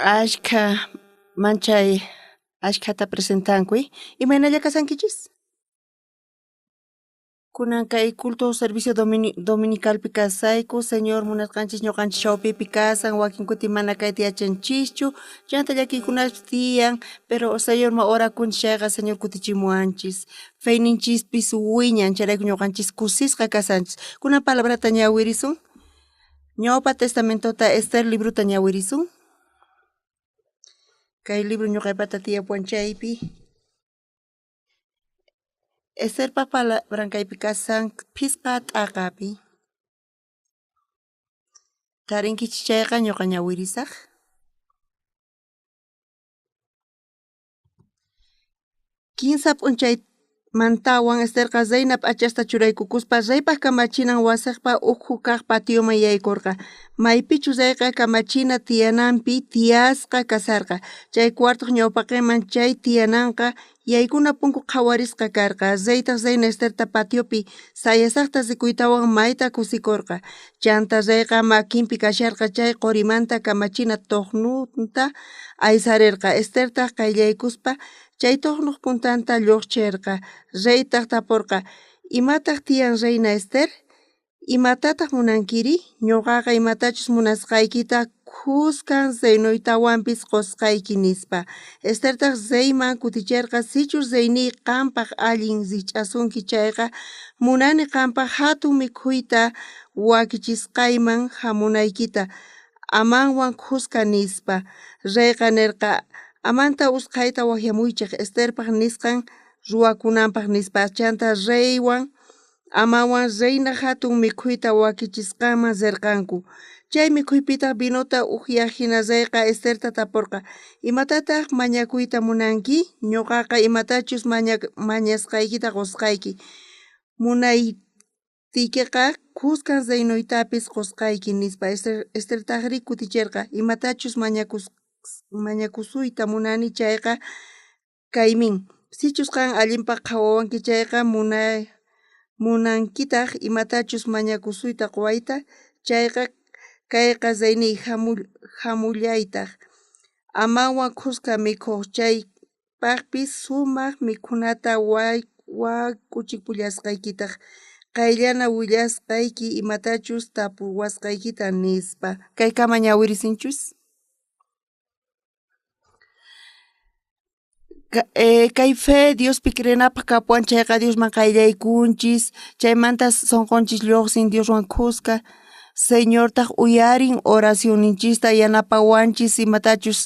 Ashka manchay ashkata presentankuy imaynalla kasankichis kunan kay culto servicio dominicalpi kasayku señor munasqanchis ñuqanchis chawpipi kasan wakin kuti mana kayta yachanchischu chanta llakikunapish tiyan pero señor ma orakunchis chayqa señor kutichimuwanchis feyninchispis wiñan chayrayku ñuqanchis kusisqa kasanchis kunan palabrata ñawirisun ñawpa testamentota Esther libruta ñawirisun kay libro ñuqaypata tiyapuwan chaypi Estherpa palabrankaypi kasan phisqa t'aqapi tarinkichis chayqa ñuqa ñawirisaq Kinsa p'unchay mantawan Estherqa Zainab achasta churaykukuspa raypaq kamachinan wasiqpa ukhu kaq patioman yaykurqa maypichu rayqa kamachina tiyananpi tiyasqa kasarqa chay cuartoq ñawpaqman chay tiyananqa yaykuna punku qhawarisqa karqa raytaq Zaina Estherta patiopi sayasaqta rikuytawan mayta kusikurqa chanta rayqa makinpi kasharqa chay qurimanta kamachina tuqnunta aysarirqa Esterta qayllaykuspa chay tuqnuq puntanta lluqchirqa raytaq tapurqa imataq tiyan Reina Esther imatataq munankiri ñuqaqa imatachus munasqaykita kuskan Zaynuytawanpis qusqayki nispa Estertaq Reyman kutichirqa sichus Reyní qampaq allin rikch'asunki chayqa munani qampaq hatun mikhuyta wakichisqayman hamunaykita amanwan kuska nispa rayqa nirqa amanta usqhayta wakyamuychik Esterpaq nisqan ruwakunanpaq nispa chanta reywan amawan reyna hatun mikhuyta wakichisqanman rirqanku chay mikhuypitaq binuta upyaq hina rayqa Esterta tapurqa imatataq mañakuyta munanki ñuqaqa imatachus mañasqaykita qusqayki munaytiykiqa kuskan Zeynuytapis qusqayki nispa Estertaqri kutichirqa imatachus mañakusuyta munani chayqa kaymin sichus qan allinpaq qhawawanki chayqa munankitaq imatachus mañakusuyta quwayta chayqa kayqa Zeyní hamullaytaq amawan kuska mikhuq chaypaqpis sumaq mikhunata wakuchipullasqaykitaq qayllana willasqayki imatachus tapuwasqaykita nispa kaykama ñawirisinchus kay fe Diospi creynapaq kapuwan chayqa Diosman qayllaykunchis chaymanta sunqunchis lluqsin Dioswan kuska Señortaq uyarin oracionninchista yanapawanchis imatachus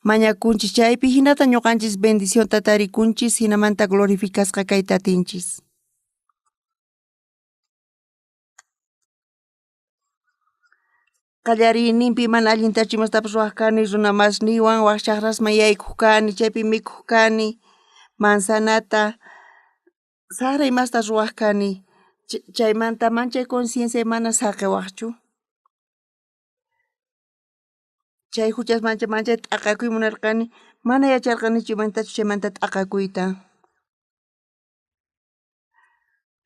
mañakunchis chaypi hinata ñuqanchis bendicionta tarikunchis hinamanta glorificasqa kayta atinchis qallariyninpi mana allintachu imastapas ruwaq kani runa masniwan waq chakrasman yaykuq kani chaypi mikhuq kani manzanata sara imasta ruwaq kani chaymanta manchay conciencia mana saqiwaqchu chay huchas manchay t'aqakuy munarqani mana yacharqanichu imantachu chaymanta t'aqakuyta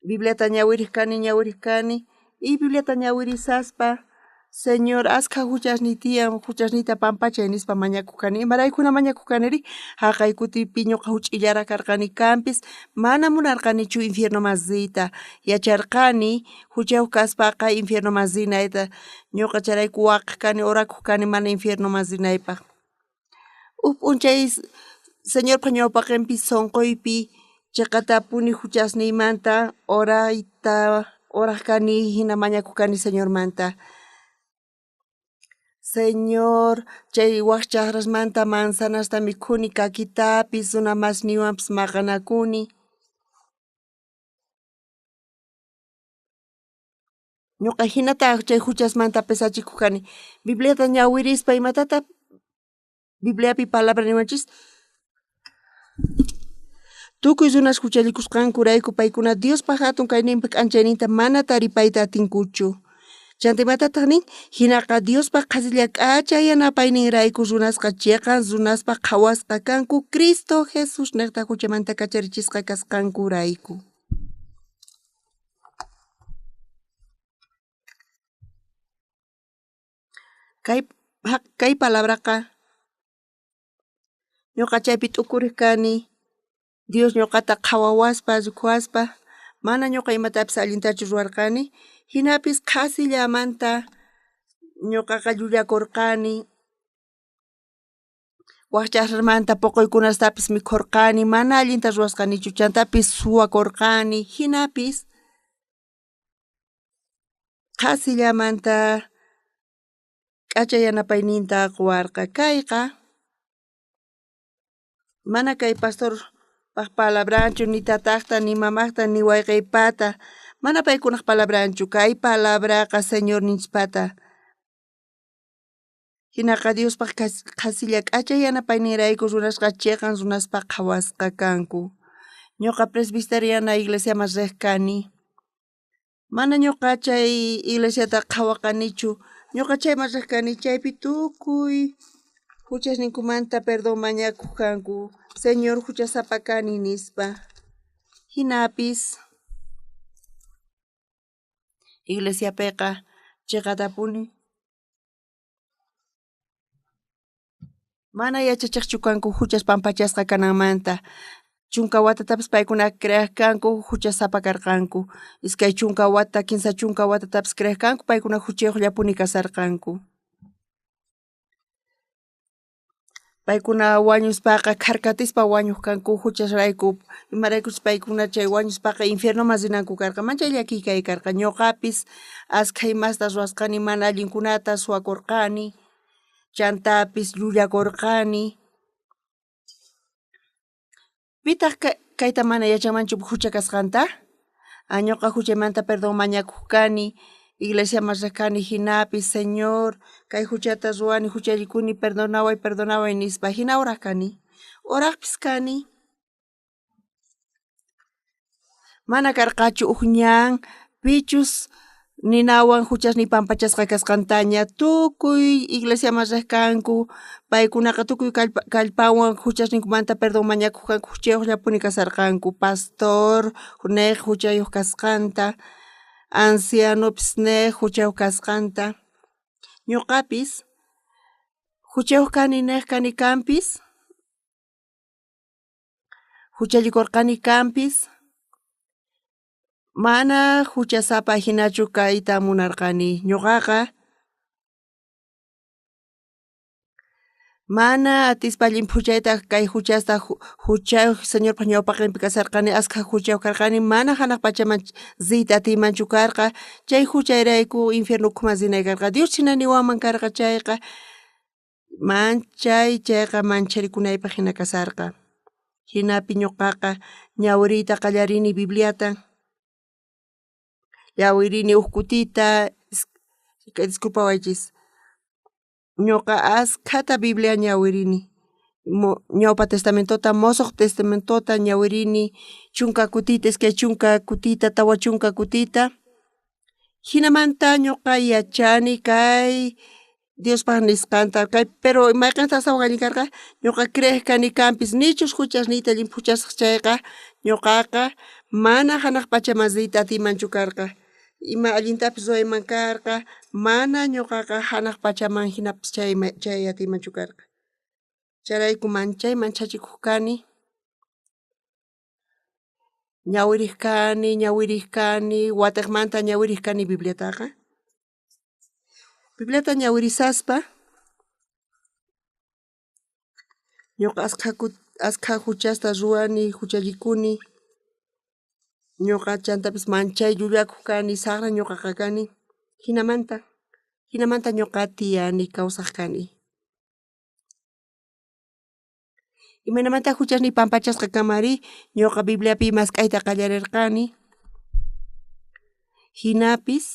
Bibliata ñawiriq kani y Bibliata ñawirisaspa Señor askha huchasniy tiyan huchasniyta pampachay nispa mañakuq kani imaraykuna mañakuq kaniri haqay kutipi ñuqa huch'illara karqani kanpis mana munarqanichu infiernoman riyta yacharqani huchayuq kaspaqa infiernoman rinayta ñuqa chayrayku waqaq kani orakuq kani mana infiernoman rinaypaq p'unchay Señorpa ñawpaqinpi sunquypi chiqatapuni huchasniymanta oraq kani hina mañakuq kani Señormanta Señor chay waq chakrasmanta manzanasta mikhuni kakitapis runa masniywanpis maqanakuni ñuqa hinata chay huchasmanta pesachikuq kani Bibliata ñawirispa imatataq Bibliapi palabra niwanchis tukuy runas huchallikusqankurayku paykuna Diospa hatun kayninpi k'anchayninta mana taripayta atinkuchu chanta imatataq nin hinaqa Diospa qhasilla k'acha yanapayninrayku runasqa chiqan runaspa qhawasqa kanku Cristo Jesus niqta huchamanta kacharichisqa kasqankurayku kay palabraqa ñuqa chaypi t'ukurikani Dios ñuqata qhawawaspa lluqwaspa mana ñuqa imatapis allintachu ruwarqani hinapis qasillamanta ñuqaqa llullakurqani waqchaqmanta puquykunastapis mikhurqani mana allinta ruwasqanichu chantapis suwakurqani hinapis qasillamanta k'acha yanapayninta quwarqa kayqa mana kay pastor paq palabranchu ni tataqta ni mamaqta ni wayqiypata mana paykunaq palabranchu kay palabraqa Señor ninchikpata hinaqa Diospaq qasilla k'acha yanapayninrayku rurashqa chayqa runaspa qhawasqa kanku ñuqa presbiteriana iglesiaman riq kani mana ñuqa chay iglesiata qhawaqanichu ñuqa chayman riq kani chaypi tukuy huchasninkumanta perdón mañakuq kanku Señor huchasapa kani nispa hinapis iglesiapiqa chiqatapuni mana yachachiqchu kanku huchas pampachasqa kananmanta chunka watatapis paykuna creaq kanku huchasapa karqanku iskay chunka wata kinsa chunka watatapis creaq kanku paykuna huchayuqllapuni kasarqanku paykuna wañuspaqa karkatispa wañuq kanku huchasrayku imaraykuchus paykuna chay wañuspaqa infiernoman rinanku karqa manchay llakikay karqa ñuqapis ashkha imasta ruwasqani mana allinkunata suwakurqani chantapis llullakurqani pitaq kayta mana yachanmanchu hucha kasqanta ñuqa huchaymanta perdón mañakuq kani iglesiaman riq kani hinapis Señor kay huchata ruwani huchallikuni perdonaway nispa hina oraq kani oraqpis kani mana karqachu uq ñan pichus ninawan huchasniy pampachasqa kasqantaña tukuy iglesiaman riq kanku paykunaqa tukuy kallpawan huchasninkumanta perdón mañakuq kanku huchayuqllapuni kasarqanku pastor neq huchayuq kasqanta ancianopis neq huchayuq kasqanta ñuqapis huchayuq kani neq kani kanpis huchallikurqani kanpis mana huchasapa hinachu kayta munarqani ñuqaqa mana atispa llimpu huchayta kay huchasta huchayuq Señorpa ñawpaqinpi kasarqani ashkha huchayuq karqani mana hanaq pachaman zita atiymanchu karqa chay huchayrayku infiernukuman rinay karqa Dios china niwanman karqa chayqa chayqa mancharikunaypaq hina kasarqa hinapi ñuqaqa ñawiriyta qallarini Bibliata llawirini huk kutita disculpawaychis ñuqa askhata Biblia ñawirini ñawpa testamentota mosoq testamentota ñawirini chunka kutita iskay chunka kutita tawa chunka kutita hinamanta ñuqa yachani kay Diospaq nisqanta kay pero mayqinta astawan allin karqa ñuqa creyiq kani kanpis nichus huchasniyta llimpu huchasaq chayqa ñuqaqa mana hanaq pachaman zita atiymanchu karqa ima allintapis rurayman karqa mana ñuqaqa hanaq pachaman hinapis chay atiymanchu karqa chayrayku manchachikuq kani ñawiriq kani watiqmanta ñawiriq kani Bibliataqa Bibliata ñawirisaspa ñuqa ashkha huchasta ruwani huchallikuni ñuqa chantapis manchay llullakuq kani saqra ñuqaqa kani hinamanta ñuqa tiyani kawsaq kani imanamanta huchasniy pampachasqa kamari ñuqa Bibliapi mask'ayta qallarirqani hinapis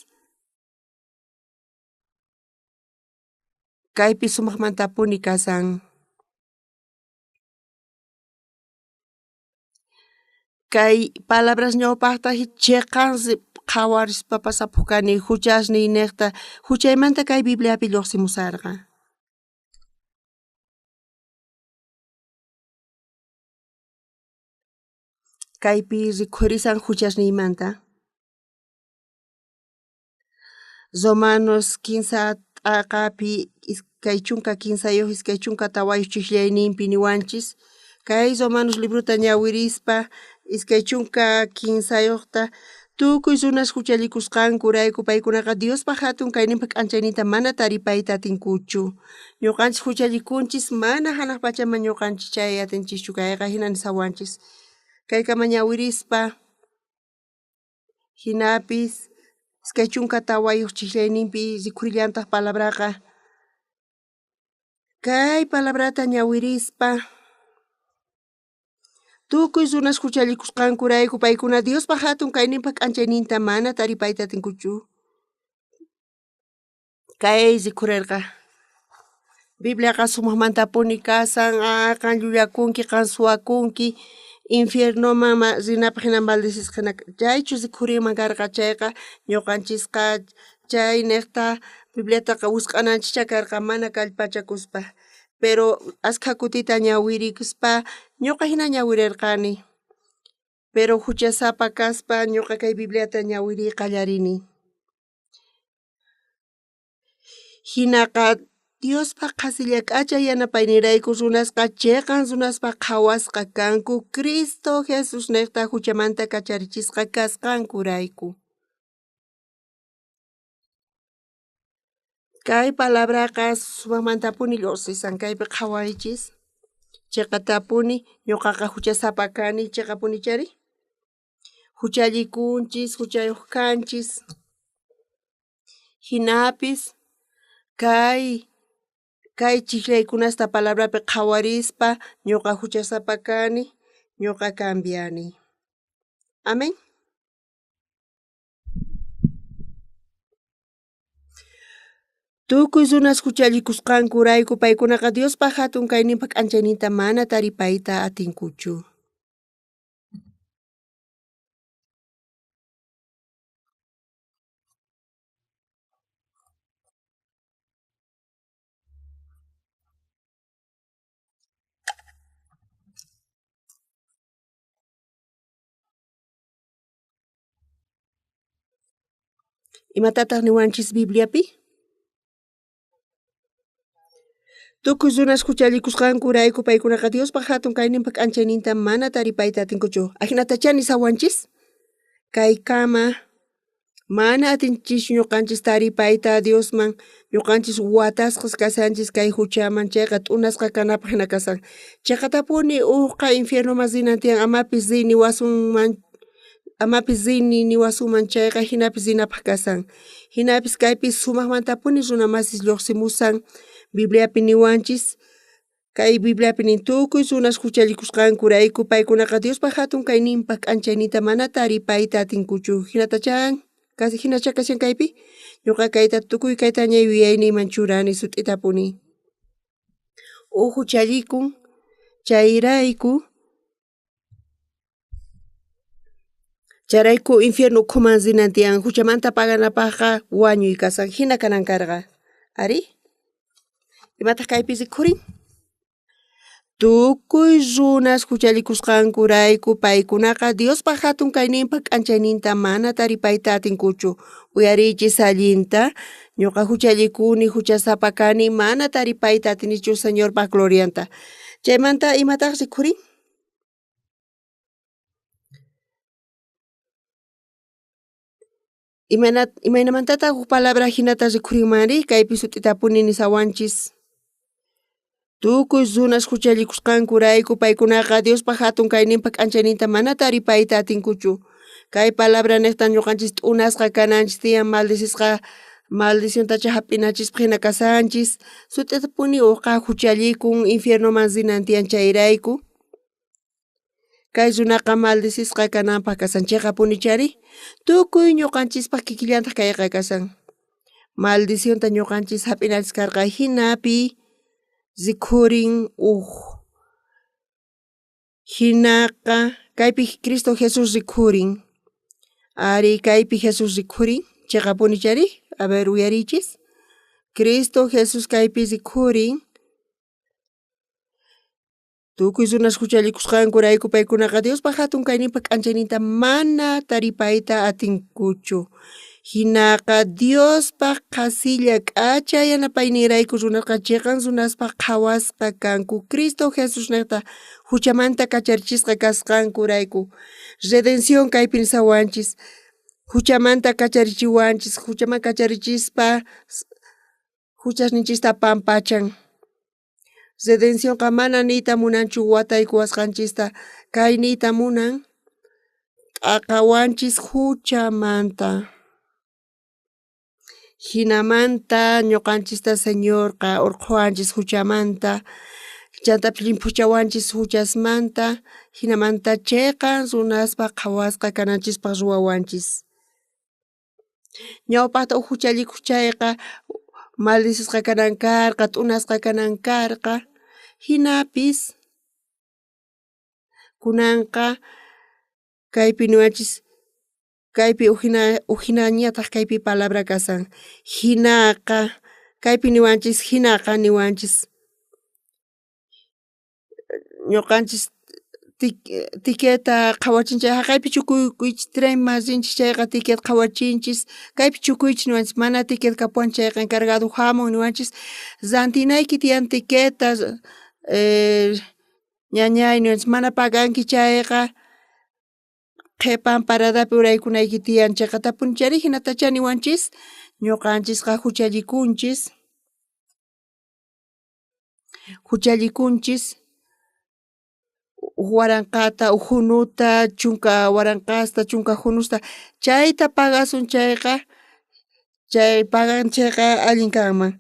kaypi sumaqmantapuni kasan kay palabras ñawpaqta chiqansi qhawarispa pasapuq kani huchasniy niqta huchaymanta kay Bibliapi lluqsimusarqa kaypi rikhurisan huchasniymanta Romanos 15 t'aqapi kay chunka kinsayoq iskay chunka tawayuq chiqllayninpi niwanchis. Kay Romanos libruta ñawirispa iskay chunka kinsayuqta tukuy runas huchallikusqankurayku paykunaqa Diospa hatun kayninpa k'anchayninta mana taripayta atinkuchu. Ñuqanchis huchallikunchis mana hanaq pachaman ñuqanchis chay atinchikchu kayqa hinani sawanchis. Kaykama ñawirispa hinapis iskay chunka tawayuq chiqllayninpi rikurillantaq palabraqa kay palabrata ñawirispa tukuy runas huchallikusqankurayku paykuna Diospa hatun kayninpa k'anchayninta mana taripayta atinkuchu. Kay rikurirqa Bibliaqa sumaqmantapuni kasan, qan llullakunki, qan suwakunki, infiernoman rinapaq hina maldecishqa hina chaychu rikuriman karqa chayqa ñuqanchisqa chay niqta Bibliataqa wisq'ananchikcha karqa mana kallpachakuspa. Pero askha kutita ñawirikuspa ñuqa hina ñawirirqani. Pero huchasapa kaspa ñuqa kay Bibliata ñawiri qallarini. Hinaqa Diospa qasilla k'achay yanapaynirayku runasqa chayqan runaspa qhawasqa kanku Cristo Jesus niqta huchamanta kacharichisqa kasqankurayku. Kay palabraqa sumaqmantapuni lluqsisan kaypi qhawaychis. Chayqa tapuni ñuqaqa huchasapa kani chayqa punichari. Huchallikunchis, huchayuq kanchis. Hinapis kay chiqllaykunasta palabrapi qhawarispa ñuqa huchasapa kani, ñuqa cambiani. Amén. Tukuy runas huchallikusqankurayku paykunaqa Diospa hatun kayninpa k'anchayninta mana taripayta atinkuchu. Imatataq niwanchis Bibliapi? Tukuy runas huchallikusqankurayku paykunaqa Diospa hatun kayninpa k'anchayninta mana taripayta atinkuchu. Ahinatachani sawanchis? Kaykama mana atinchis ñuqanchis taripayta Diosman, ñuqanchis watasqas kasanchis kay huchaman chayqa t'unasqa kanapaq hina kasan. Chayqa tapuni uqqa infiernoman rinantiyan amapis rini wasunman, amapis rini niwasuman chayqa hinapis rinapaq kasan. Hinapis kaypis sumaqmantapuni runa masis lluqsimusan Bibliapi niwanchis. Kay Bibliapi nin tukuy runas huchallikusqankurayku paykunaqa Diospa hatun kayninpa k'anchaynita mana taripayta atinkuchu. Hinatachan hinacha kashan kaypi ñuqa kayta tukuy kayta ña yuyayniyman churani sut'itapuni. Huchallikun chayrayku infierno ukhuman rinantiyan huchamanta paganapaqqa wañuy kasan hina kanan karqa. Ari? Imataq kaypi rikhurin? Tukuy runas huchallikusqankurayku paykunaqa Diospa hatun kayninpa k'anchayninta mana taripayta atinkuchu. Uyarichis allinta ñuqa huchallikuni, huchasapa kani mana taripayta atinichu Señorpa glorianta. Chaymanta imataq rikhurin? Imaynamantataq huk palabra hinata rikhurinmanri kaypi sut'itapuni nisawanchis. Tukuy runas huchallikusqankurayku paykunaqa Diospa hatun kayninpa k'anchayninta mana taripayta atinkuchu. Kay palabra niqta ñuqanchis t'unasqa kananchis tiyan maldecishqa maldiciontacha hap'inachispa hina kasanchis. Sut'itapuni uqqa huchallikun infiernoman rinantiyan chayrayku. Kay runaqa maldecishqa kananpaq kasan chayqa punichari. Tukuy ñuqanchispaq kikillantaq kayqa kasan. Maldicionta ñuqanchis hap'inachiskarqa hinapi rikhurin hinaqa kaypi Cristo Jesus rikhurin. Ari kaypi Jesus rikhurin chayqa punichari. A ver uyarichis. Cristo Jesus kaypi rikhurin. Tukuy runas huchallikusqankurayku paykunaqa Diospa hatun kayninpa k'anchayninta mana taripayta atinkuchu. Hinaqa Diospa qasilla k'acha yanapaynirayku runasqa chiqan runaspa qhawasqa kanku Cristo Jesus niqta huchamanta kacharichisqa kasqankurayku redención kaypi sawanchis huchamanta kacharichiwanchis huchaman kacharichispa huchasninchista pampachan redenciónqa mana niyta munanchu wataykuwasqanchista kay niyta munan q'aqawanchis huchamanta. Hinamanta ñuqanchista Señorqa urquwanchis huchamanta chaytapish limpuchawanchis huchasmanta hinamanta chayqa runaspa qhawasqa kananchispaq ruwawanchis. Ñawpaqta huchallikuq chayqa maldisisqa kanan karqa, t'unasqa kanan karqa hinapis kunanqa kaypi niwanchis kaypi ujinañataq kaypi palabra kasan hinaqa kaypi niwanchis hinaqa niwanchis ñuqanchis tiqueta qhawachinchik kaypi chukuykunchis tren masinchik chayqa tiqueta qhawachinchis kaypi chukuychis niwanchis mana tiqueta kapuwan chayqa encargado hamun niwanchis rantinayki tiyan tiqueta ñañay niwanchis mana paganki chayqa qhipan paradapi uraykunayki tiyan chayqa tapunchari hinatacha niwanchis ñuqanchisqa huchallikunchis waranqata ujunuta chunka waranqasta chunka junusta chayta pagasun chayqa chay pagan chayqa allin kanman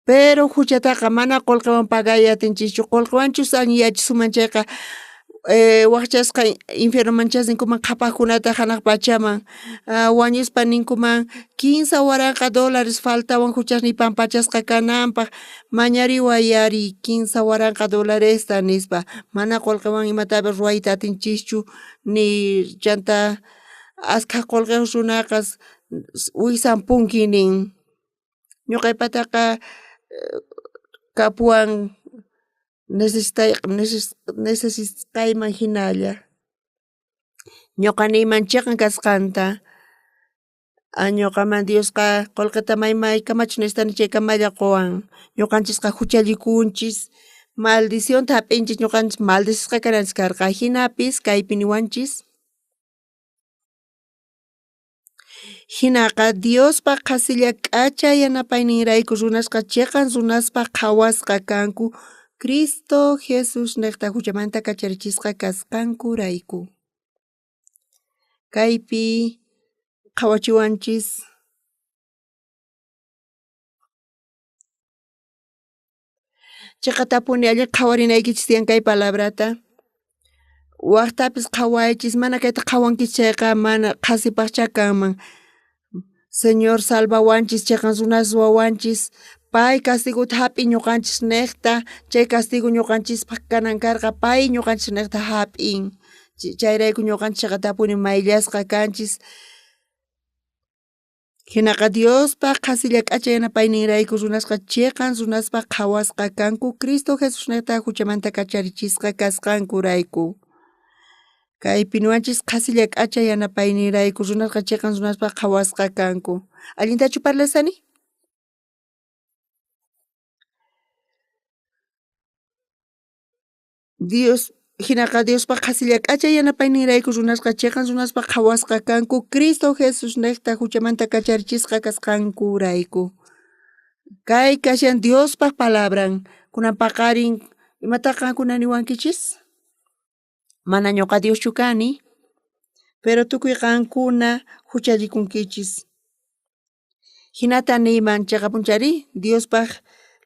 pero huchataqa mana qullqiwan pagay atinchikchu qullqiwanchus allin chayqa wakchasqa infiernoman ninkuman qhapaqkunata hanaq pachaman wañuspa ninkuman 15 waranqa dólares faltawan huchasniy pampachasqa kananpaq mañariwayari 15 waranqa dolaresta nispa mana qullqiwan imatapas ruwayta atinchikchu ni chanta ashka qullqiwan runaqa wisanpunki nin ñuqaypataqa kapuwan necesitayman hinalla ñuqa niyman chiqan kasqanta ñuqaman Diosqa qullqita may kamachu nistani chayka mallaquwan ñuqanchisqa huchallikunchis maldicionta hap'inchis ñuqanchis maldisisqa kananchis karqa hinapis kaypi niwanchis hinaqa Diospa qasilla k'acha yanapayninrayku runasqa chiqan runaspa qhawasqa kanku Cristo Jesus niqta huchamanta kacharichisqa kasqankurayku kaypi qhawachiwanchis chayqa tapuni allin qhawarinaykichis tiyan kay palabrata waqtapis qhawaychis mana kayta qhawankichis chayqa mana qasipaqcha kanman Señor salvawanchis chayqa runas wawanchis pay castiguta hap'in ñuqanchis niqta chay castigo ñuqanchispaq kanan karqa pay ñuqanchis niqta hap'in chayrayku ñuqanchis chayqa tapuni mayllasqa kanchis hinaqa Diospaq qasilla k'acha yanapayninrayku runasqa chiqan runaspaq qhawasqa kanku Cristo Jesus niqta huchamanta kacharichisqa kasqankurayku kaypi niwanchis qasilla k'acha yanapayninrayku runasqa chiqan runaspaq qhawasqa kanku allintachu parlasani Dios hinaqa Diospaq qasilla k'acha yanapayninrayku runasqa chiqan runaspaq qhawasqa kanku Cristo Jesus niqta huchamanta kacharichisqa kasqankurayku kay kashan Diospaq palabran kunan paqarin imataqa qankuna niwankichis mana ñuqa Dioschu kani pero tukuy qankuna huchallikunkichis hinata niyman chayqa punchari Diospaq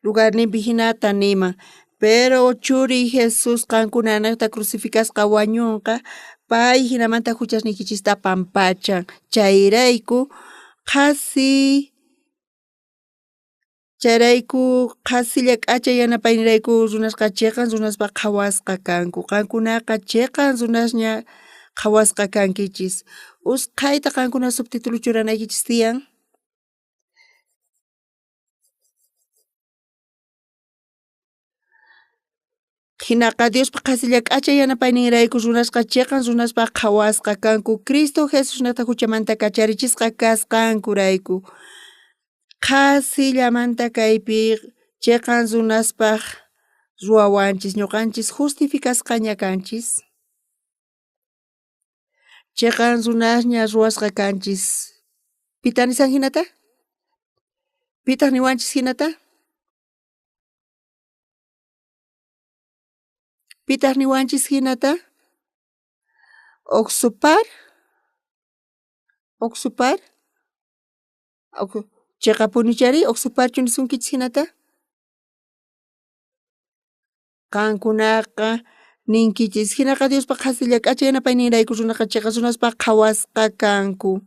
lugarninpi hinata niyman pero churi Jesus qankuna niqta crucificasqa wañunqa pay hinamanta huchasnikichista pampachan chayrayku qasilla k'acha yanapayninrayku runasqa chiqan runaspa qhawasqa kanku qankunaqa chiqan runasña qhawasqa kankichis usqhayta qankuna subtítulo churanaykichis tiyan Hinaqa Diospa qhasilla k'acha yanapayninrayku runasqa chiqan runaspa qhawasqa kanku Cristo Jesusnata huchamanta kacharichisqa kasqankurayku. Qhasillamanta kaypi chiqan runaspaq ruwawanchis ñuqanchis justificasqaña kanchis. Chiqan runasña ruwasqa kanchis. Pitaq nisan hinata? Pitaq niwanchis hinata? Pitaq niwanchis hinata? Oxupar? Oxupar? Chiqa punichari oxuparchu nisunkichis hinata? Qankunaqa ninkichis hinaqa Diospa qhasilla k'acha yanapayninrayku runaqa chiqa runaspa qhawasqa kanku.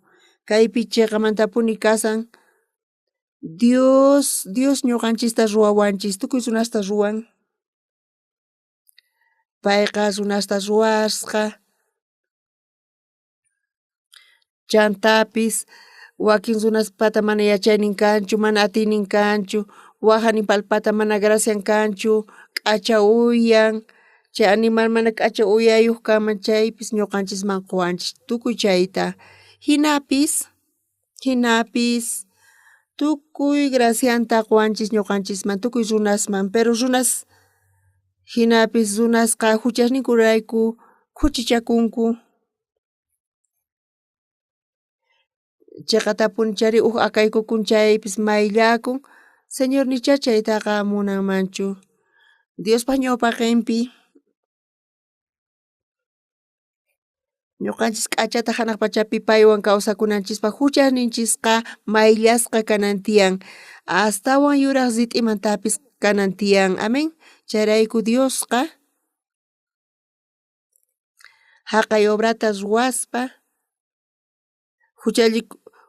Kaypi chiqamantapuni kasan Dios ñuqanchista ruwawanchis tukuy runasta ruwan. Payqa runasta ruwasqa chantapis wakin runaspata mana yachaynin kanchu, mana atiynin kanchu, wahanin palpata mana gracian kanchu, k'acha uyan, chay animal mana k'acha uyayuq kanman chaypis ñuqanchisman quwanchis tukuy chayta. Hinapis tukuy gracianta quwanchis ñuqanchisman tukuy runasman, pero runas hinapis runasqa huchasninkurayku khuchichakunku. Chiqatapuni chari akaykukun chaypis mayllakun, Señor nicha chaytaqa munanmanchu. Diospa ñawpaqinpi ñuqanchis k'achata hanaq pachapi paywan kawsakunanchispa huchasninchisqa mayllasqa kanan tiyan. Astawan yuraq sit'imantapis kanan tiyan. Amén. Chayrayku Diosqa haqay obrata ruwaspa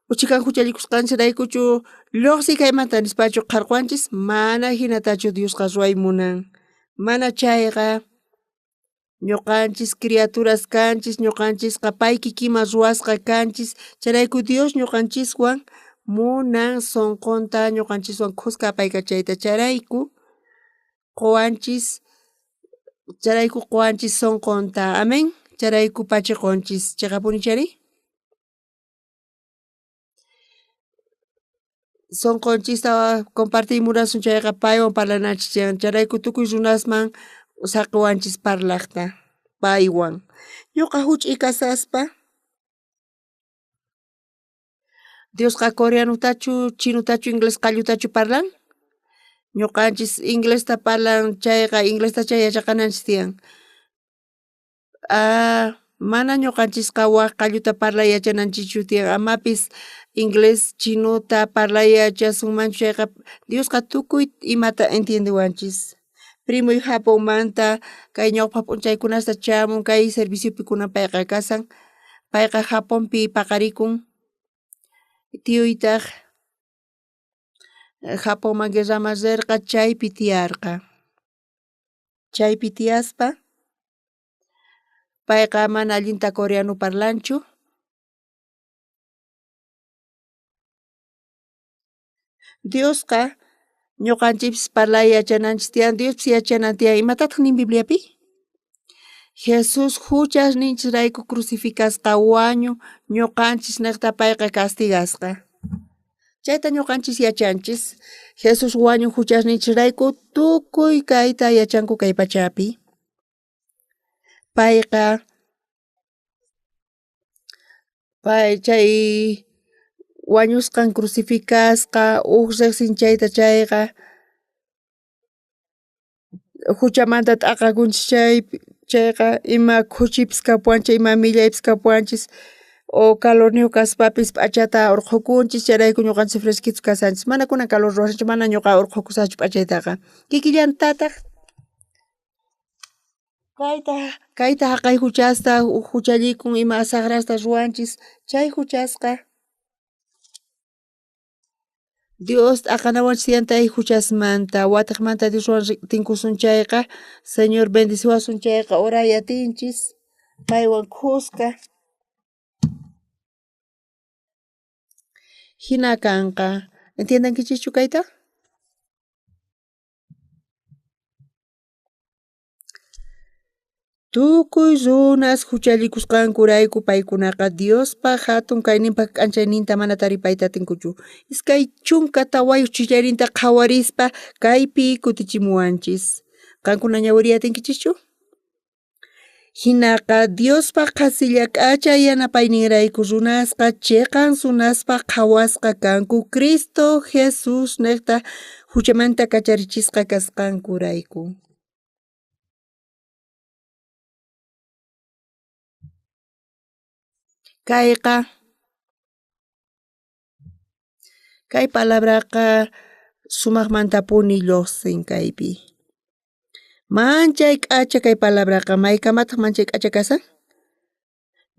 uchikan huchallikusqanchiraykuchu lluqsi kaymanta nispachu qarqwanchis mana hinatachu Diosqa ruway munan. Mana chayqa ñuqanchis criaturas kanchis, ñuqanchisqa pay kikiman ruwasqa kanchis, chayrayku Dios ñuqanchiswan munan sunqunta ñuqanchiswan qusqapayqa chayta charayku quwanchis sunqunta. Amén. Charayku pachiqunchis. Chiqapuni chari? Sunqunchista compartimurasun chayqa paywan parlananchis charayku tukuy runasman saqiwanchis parlaqta paywan. Ñuqa huch'uy kasaspa Diosqa coreanutachu, chinutachu, inglés qallutachu parlan? Ñuqanchis inglesta parlan chayqa inglesta chay yachaqananchis tiyan. Mana ñuqanchisqa waq qalluta parlay yachananchikchu tiyan amapis inglés chinuta parlay yachasunmanchu chayqa Diosqa tukuy imata entiendiwanchis. Primoy Japonmanta kay ñawpaq p'unchaykunasta chamun kay serviciopi kunan payqa kasan. Payqa Japonpi paqarikun. Tiyuytaq Japonman guerraman rirqa chaypi tiyarqa. Chaypi tiyaspa payqa mana allinta coreano parlanchu. Diosqa ñuqanchipis parlay yachananchis tiyan Diospis yachanan tiyan imatataq nin Bibliapi? Jesus huchasninchisrayku crucificasqa wañu ñuqanchis niqta payqa castigasqa. Chayta ñuqanchis yachanchis Jesus wañuq huchasninchisrayku tukuy kayta yachanku kay pachapi. Payqa chay wañusqan crucificasqa riqsin chayta chayqa huchamanta t'aqakunchis chayqa ima khuchipis kapuanchis ima millaypis kapuanchis o calorniyu kaspapis p'achata urqukunchis chayrayku ñuqanchis fresquitos kasanchis mana kunan calor ruwashanchu mana ñuqa urqukusachu p'achaytaqa kikillantataq kayta haqay huchasta huchallikun ima saqrasta ruwanchis chay huchasqa Dios t'aqanawanchis tiyantay huchasmanta watiqmanta Dioswan tinkusun chayqa Señor bendiciwasun chayqa oray atinchis paywan qusqa hina kanqa. Entiendankichischu kayta? Tukuy runas huchallikusqankurayku paykunaqa Diospaq hatun kayninpaq k'anchayninta mana taripayta atinkuchu. Iskay chunka tawayuq chillarinta qhawarispa kaypi kutichimuwanchis. Qankuna ñawiri atinkichischu? Hinaqa Diospaq qasilla k'acha yanapayninrayku runasqa chiqan sunaspa qhawasqa kanku Cristo Jesus niqta huchamanta kacharichisqa kasqankurayku. Kay palabraqa sumaqmantapuni lluqsin kaypi. Manchay k'acha kay palabraqa maykamataq manchay k'acha kasan?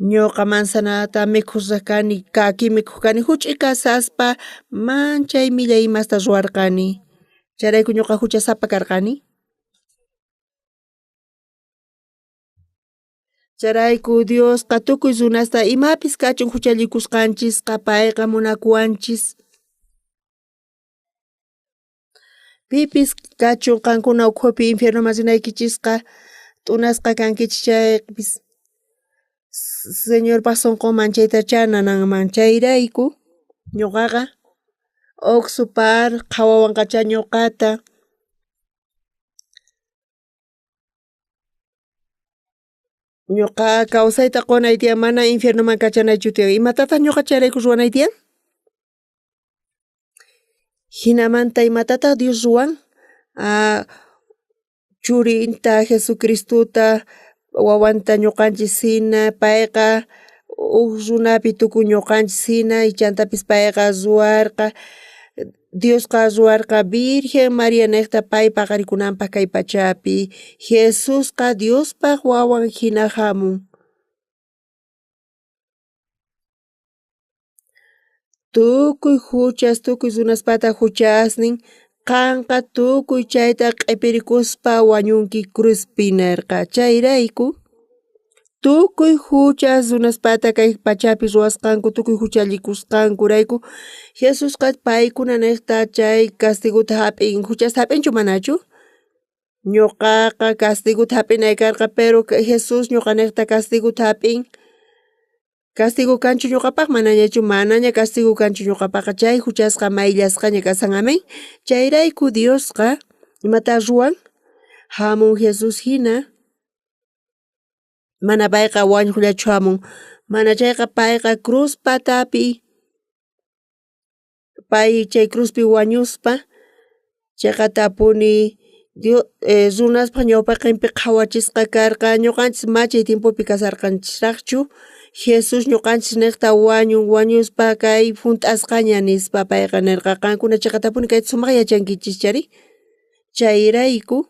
Ñuqa mansanata mikhusaq kani, kaki mikhuq kani, huch'uy kasaspa manchay millay imasta ruwarqani. Chayrayku ñuqa huchasapa karqani. Chayrayku Diosqa tukuy runasta imapis kachun huchallikusqanchisqa payqa munakuwanchis. Pipis kachun qankuna ukhupi infiernoman rinaykichisqa t'unasqa kankichisqa chaypis Señorpa sunqunman chayta chananman chayrayku ñuqaqa uqsupar qhawawanqacha ñuqata ñuqa kawsayta qunay tiyan mana infiernoman kachanaychu tiyan imatataq ñuqa chayrayku ruwanay tiyan? Hinamanta imatataq Dios ruwan? Churinta Jesucristuta wawanta ñuqanchis hina payqa huk runapi tukuy ñuqanchis hina ichantapis payqa ruwarqa Diosqa ruwarqa Virgen María niqta pay paqarikunanpaq kay pachapi Jesusqa Diospaq wawan hina hamun. Tukuy huchas tukuy runaspata huchasnin qanqa tukuy chayta q'ipirikuspa wañunki cruzpi nirqa chayrayku tukuy huchas runaspata kay pachapi ruwasqanku tukuy huchallikusqankurayku Jesusqa paykuna niqta chay castiguta hap'in huchasta hap'inchu manachu? Ñuqaqa castiguta hap'inay karqa pero Jesus ñuqa niqta castiguta hap'in castigo kanchu ñuqapaq manañachu manaña castigo kanchu ñuqapaqqa chay huchasqa mayllasqaña kasan amen. Chayrayku Diosqa imata ruwan? Hamun Jesus hina mana payqa wañuqllachu hamun mana chayqa payqa cruz patapi pay chay cruzpi wañuspa chayqa tapuni runaspaq ñawpaqinpi qhawachisqa karqa ñuqanchis machay timpupi kasarqanchisraqchu Jesus ñuqanchis niqta wañuspa kay hunt'asqaña nispa payqa nirqa qankuna chayqa tapuni kayta sumaq yachankichis chari chayrayku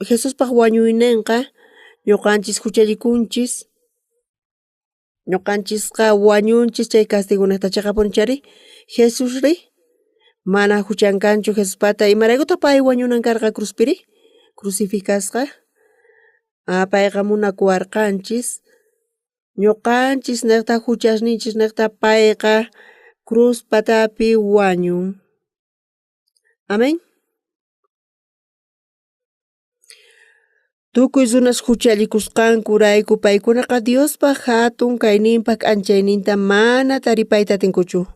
Jesuspaq wañuyninqa ñuqanchis huchallikunchis ñuqanchisqa wañunchis chay castigo niqta chiqapuni chari Jesusri mana huchankanchu Jesuspata imaraykutaq pay wañunan karqa cruzpiri crucificasqa payqa munakuwarqanchis ñuqanchis niqta huchasninchis niqta payqa cruz patapi wañun. Amen. Tukuy runas huchallikusqankurayku paykunaqa Diospaq hatun kayninpaq k'anchayninta mana taripayta atinkuchu.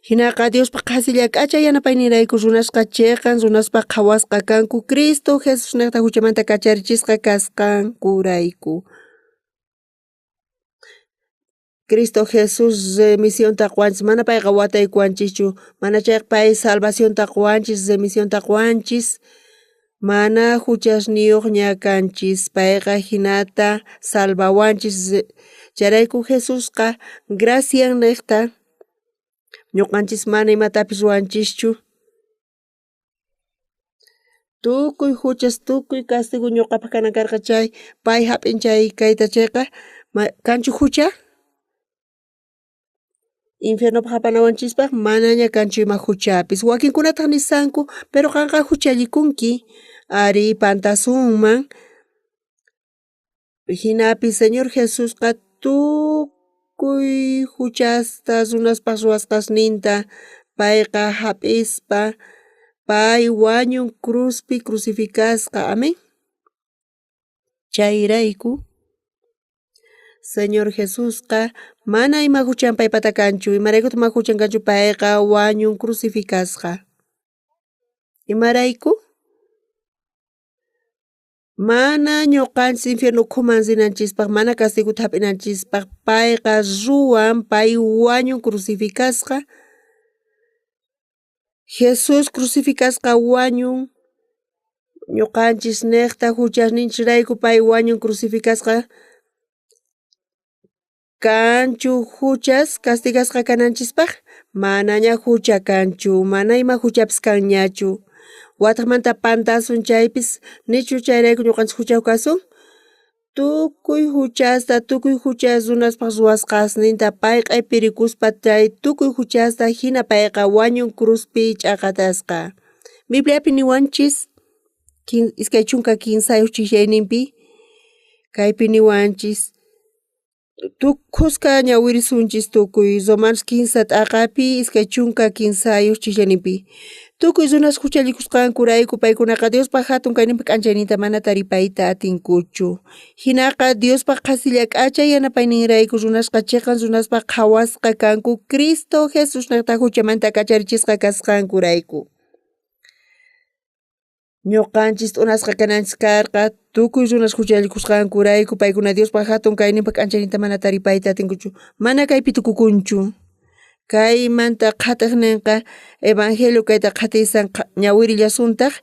Hinaqa Diospaq qhasilla k'acha yanapayninrayku runasqa chiqan runaspaq qhawasqa kanku Cristo Jesus niqta huchamanta kacharichisqa kasqankurayku. Cristo Jesus remissionta quwanchis mana payqa wataykuwanchischu mana chayqa pay salvacionta quwanchis remissionta quwanchis mana huchasniyuqña kanchis payqa hinata salvawanchis chayrayku Jesusqa gracian niqta ñuqanchis mana imatapis ruwanchischu tukuy huchas tukuy castigo ñuqapaq kanan karqa chay pay hap'inchay kayta chayqa kanchu hucha? Infiernopaq hapanawanchispaq manaña kanchu ima huchapis wakinkunataq nisanku pero qanqa huchallikunki ari pantasunman hinapis Señor Jesusqa tukuy huchasta runaspaq ruwasqasninta payqa hap'ispa pay wañun cruzpi crucificasqa. Amén. Chayrayku Señor Jesusqa mana ima huchan paypata kanchu, imaraykuta mana huchan kanchu payqa wañun crucificasqa. Imarayku mana ñuqanchis infierno ukhuman rinanchispaq, mana castiguta hap'inanchispaq payqa ruwan, pay wañun crucificasqa. Jesus crucificasqa wañun ñuqanchis niqta huchasninchirayku pay wañun crucificasqa kanchu huchas castigasqa kananchispaq manaña hucha kanchu, mana ima huchapis kanñachu. Wataqmanta pantasun chaypis nichu chayrayku ñuqanchis huchaw kasun. Tukuy huchas runaspaq ruwasqasninta pay q'ipirikuspa chay tukuy huchasta hina payqa wañun cruzpi ch'aqatasqa. Bibliapi niwanchis iskay chunka kinsayuq chiklayninpi kaypi niwanchis tukusqa ñawirisunchis tukuy Romanos 15 t'aqapi iskay chunka kinsayuq chiklayninpi. Tukuy runas huchallikusqankurayku paykunaqa Diospaq hatun kayninpi k'anchayninta mana taripayta atinkuchu. Hinaqa Diospaq qasilla k'achay yanapayninrayku runasqa chiqan runaspaq qhawasqa kanku Cristo Jesus niqta huchamanta kacharichisqa kasqankurayku. Ñuqanchis t'unasqa kananchis karqa tukuy runas huchallikusqankurayku paykuna Diospaq hatun kayninpi k'anchayninta mana taripayta atinkuchu, mana kaypi tukukunchu. Kaymanta qhatiqninqa evangelio kayta qhatisan ñawirillasuntaq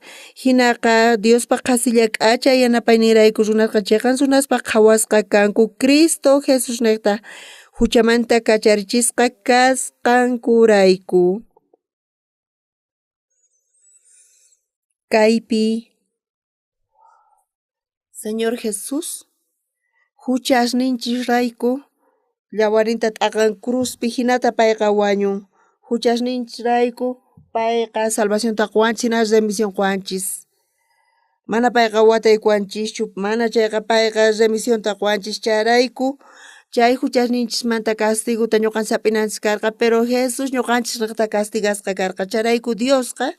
hinaqa Diospaq qasilla k'achay yanapayninrayku runasqa chiqan runaspaq qhawasqa kanku Cristo Jesus niqta huchamanta kacharichisqa kasqankurayku. Kaypi Señor Jesus huchasninchirayku llawarinta t'aqan cruzpi hinata payqa wañun. Huchasninchirayku payqa salvacionta quwanchis hina remisión quwanchis. Mana payqa wataykuwanchischu, mana chayqa payqa remisionta quwanchis chayrayku chay huchasninchismanta castiguta ñuqanchis hap'inanchis karqa pero Jesus ñuqanchis riqta castigasqa karqa chayrayku Diosqa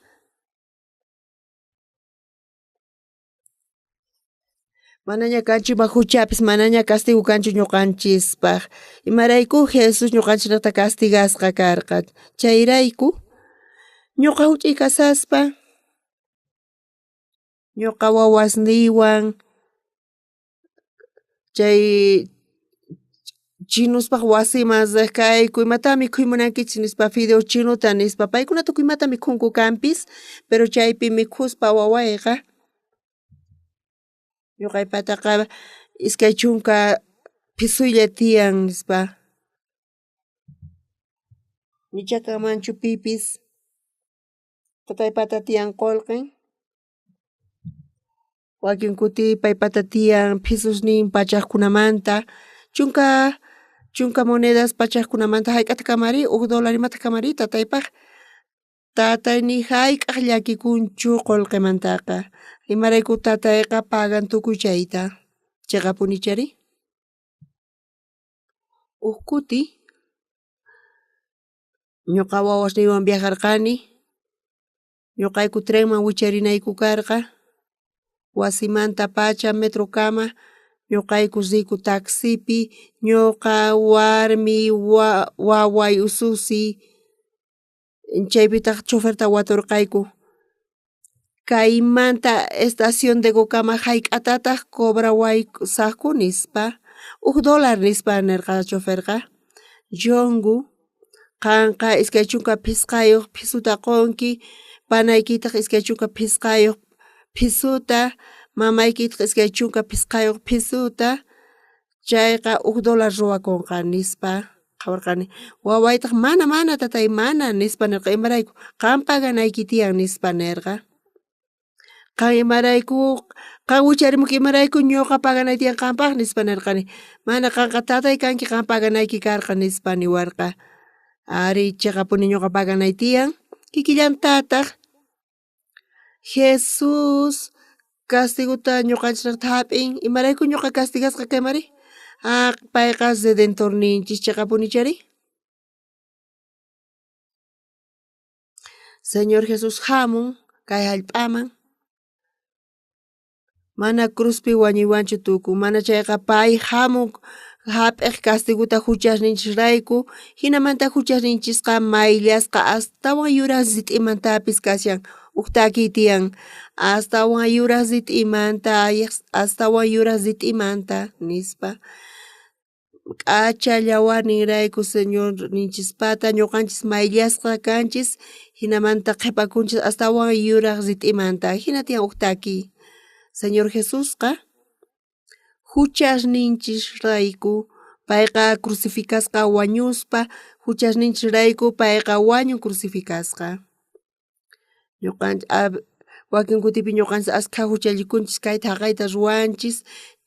manaña kanchu ima huchapis manaña castigo kanchu ñuqanchispaq. Imarayku Jesus ñuqanchis riqta castigasqa karqa. Chayrayku ñuqa huch'uy kasaspa ñuqa wawasniwan chay chinuspaq wasiman riq kayku imata mikhuymunankichik nispa fideo chinuta nispa paykuna tukuy imata mikhunku kanpis pero chaypi mikhuspa wawayqa ñuqaypataqa iskay chunka pisuylla tiyan nispa michakamanchu pipis tataypata tiyan qullqin wakin kuti paypata tiyan pisusnin pachaqkunamanta chunka monedas pachaqkunamanta hayk'ata kamari $1 imata kamari tataypaq tatayni hayk'aq llakikunchu qullqimantaqa imarayku tatayqa pagan tukuy chayta chiqapunichari. Kuti ñuqa wawasniwan viajarqani ñuqayku trenman wicharinayku karqa wasimanta pacha metrokama ñuqayku riku taxipi ñuqa warmi waway ususi chaypitaq choferta waturqayku kaymanta estación de Gokama hayk'atataq cobrawaysaqku nispa $1 nispa nirqa choferqa llungu qanqa iskay chunka pisqayuq pisuta qunki panaykitaq iskay chunka pisqayuq pisuta mamaykitaq iskay chunka pisqayuq pisuta chayqa $1 ruwakunqa nispa qhawarqani wawaytaq mana tatay mana nispa nirqa imarayku qan paganayki tiyan nispa nirqa qan imarayku qan wicharimunki imarayku ñuqa paganay tiyan qanpaq nispa nirqani mana qanqa tatay kanki qan paganayki karqa nispa niwarqa ari chiqapuni ñuqa paganay tiyan kikillantataq Jesus castiguta ñuqanchis riqta hap'in imarayku ñuqa castigasqa kaymari payqa redentorninchis chiqapunichari. Señor Jesus hamun kay hallp'aman. Mana cruzpi wañuywanchu tukun, mana chayqa pay hamuk hap'ik castiguta huchasninchisrayku, hinamanta huchasninchisqa mayllasqa astawan yurak sit'imantapis kashan uktaki tiyan, astawan yurak sit'imanta astawan yurak sit'imanta nispa k'acha yawarninrayku señor ninchispata ñuqanchis mayllasqa kanchis hinamanta qhipakunchis astawan yurak sit'imanta hina tiyan uktaki. Señor Jesusqa huchasninchisrayku payqa crucificasqa wañuspa huchasninchisrayku payqa wañun crucificasqa. Wakin kutipi ñuqanchis askha huchallikunchis kayta haqayta ruwanchis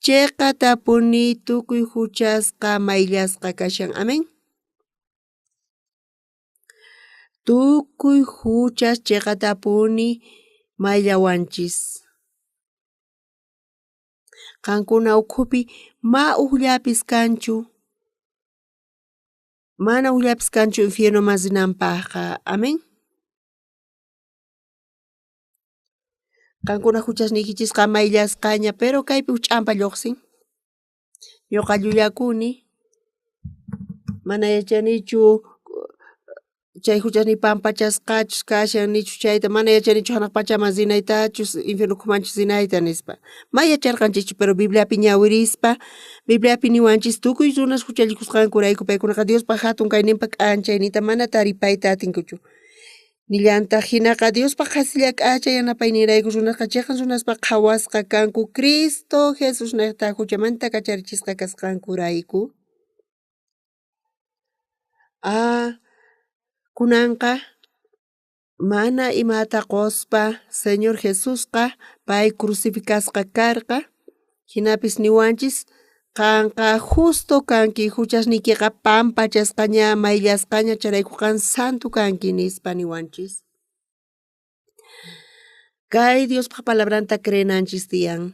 chayqa tapuni tukuy huchasqa mayllasqa kashan. Amén. Tukuy huchas chayqa tapuni mayllawanchis. Qankuna ukhupi ma ukllapis kanchu, mana ukllapis kanchu infierno masinanpaqqa. Amén. Qankuna huchasniykichisqa mayllasqaña pero kaypi ch'ampa lluqsin. Ñuqa llulakuni, mana yachanichu chay huchasniy pampachasqachus kashan nichu chayta mana yachanichu hanaq pachaman sinaytachus infierno ukhumanchis sinayta nispa. Ma yacharqanchikchu pero Bibliapi ñawirispa, Bibliapi niwanchis tukuy runas huchallikusqankurayku paykunaqa Diospa hatun kayninpa k'anchaynita mana taripayta atinkuchu. Nillantaq hinaqa Diospa qhasilla k'acha yanapayninrayku runasqa chayqa runaspa qhawasqa kanku Cristo Jesus niqta huchamanta kacharichisqa kasqankurayku. Kunanqa mana imata quspa Señor Jesusqa pay crucificasqa karqa hinapis niwanchis qanqa justo kanki huchasniykiqa pampachasqaña mayllasqaña charayku qan santu kanki nispa niwanchis. Kay Diospa palabranta creenanchis tiyan.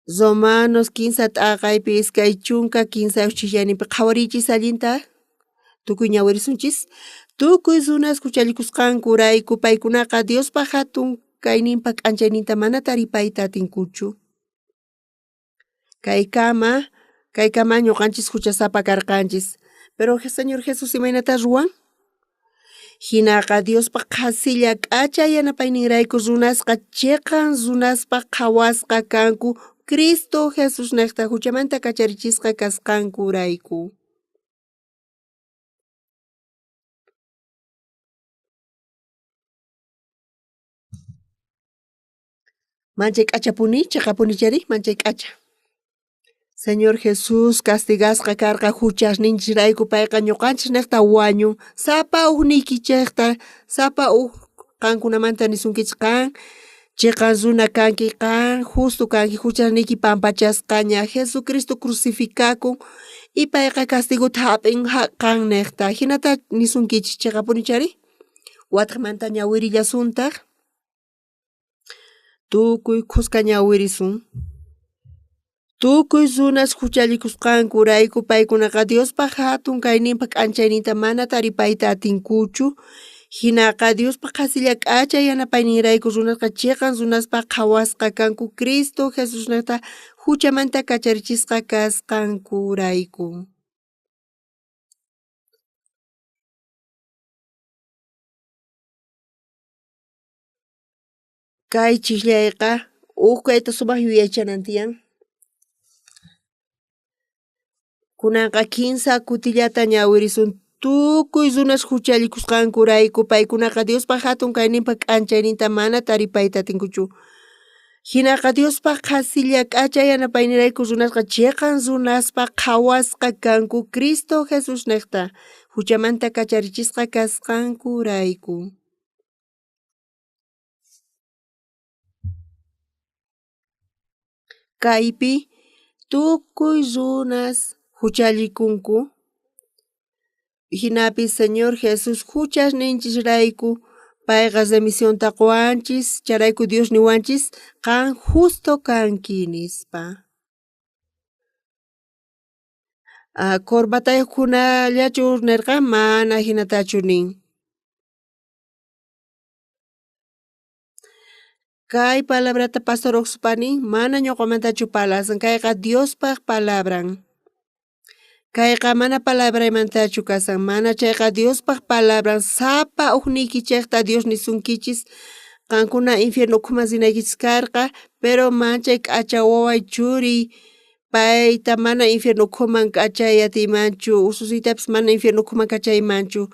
Romanos 15 t'aqaypi iskay chunka 15 uchikllanipi qhawarichis allinta tukuy ñawirisunchis tukuy runas huchallikusqankurayku paykunaqa Diospa hatun kayninpa k'anchayninta mana taripayta atinkuchu. Kaykama ñuqanchis huchasapa karqanchis pero Señor Jesus imaynata ruwan? Hinaqa Diospa qhasilla k'acha yanapayninrayku runasqa chayqa runaspa qhawasqa kanku Cristo Jesus niqta huchamanta kacharichisqa kasqankurayku. Manchay k'achapuni, chaqapunichari manchay k'acha. Señor Jesus castigasqa karqa huchasninchirayku payqa ñuqanchis niqta wañun sapa ukniykichayqa sapa qankunamanta nisunkichis qan chayqa runa kanki qan justo kanki huchasniyki pampachasqaña Jesucristo crucificakun y payqa castiguta hap'in qan niqta hinata nisunkichis chaqapunichari wataqmanta ñawirillasuntaq tukuy qusqa ñawirisun. Tukuy runas huchallikusqankurayku paykunaqa Diospa hatun kayninpa k'anchayninta mana taripayta atinkuchu hinaqa Diospa qhasilla k'acha yanapayninrayku runasqa chayqa runaspa qhawasqa kanku Cristo Jesus niqta huchamanta kacharichisqa kasqankurayku. Kay chiklayqa kayta sumaq yuyachanan tiyan. Kunanqa 15 kutillata ñawirisun tukuy runas huchallikusqankurayku paykunaqa Diospa hatun kayninpa k'anchayninta mana taripayta atinkuchu. Hinaqa Diospa qhasilla k'acha yanapayninrayku runasqa chayqa runaspa qhawasqa kanku Cristo Jesus niqta huchamanta kacharichisqa kasqankurayku. Kaypi tukuy runas huchallikunku hinapis Señor Jesus huchasninchisrayku payqa remisionta quwanchis charayku Dios niwanchis qan justo kanki nispa. Corbatayuqkunallachu nirqa mana hinatachu nin. Kay palabrata pastor oxupani mana ñuqamantachu palasan kayqa Diospaq palabran. Kayqa mana palabraymantachu kasan mana chayqa Diospaq palabran sapa hukniykichikta Dios nisunkichis qankuna infierno ukhuman karqa pero manchay k'acha waway churiy payta mana infierno ukhuman k'achay atiymanchu ususiytapas mana infierno ukhuman kachaymanchu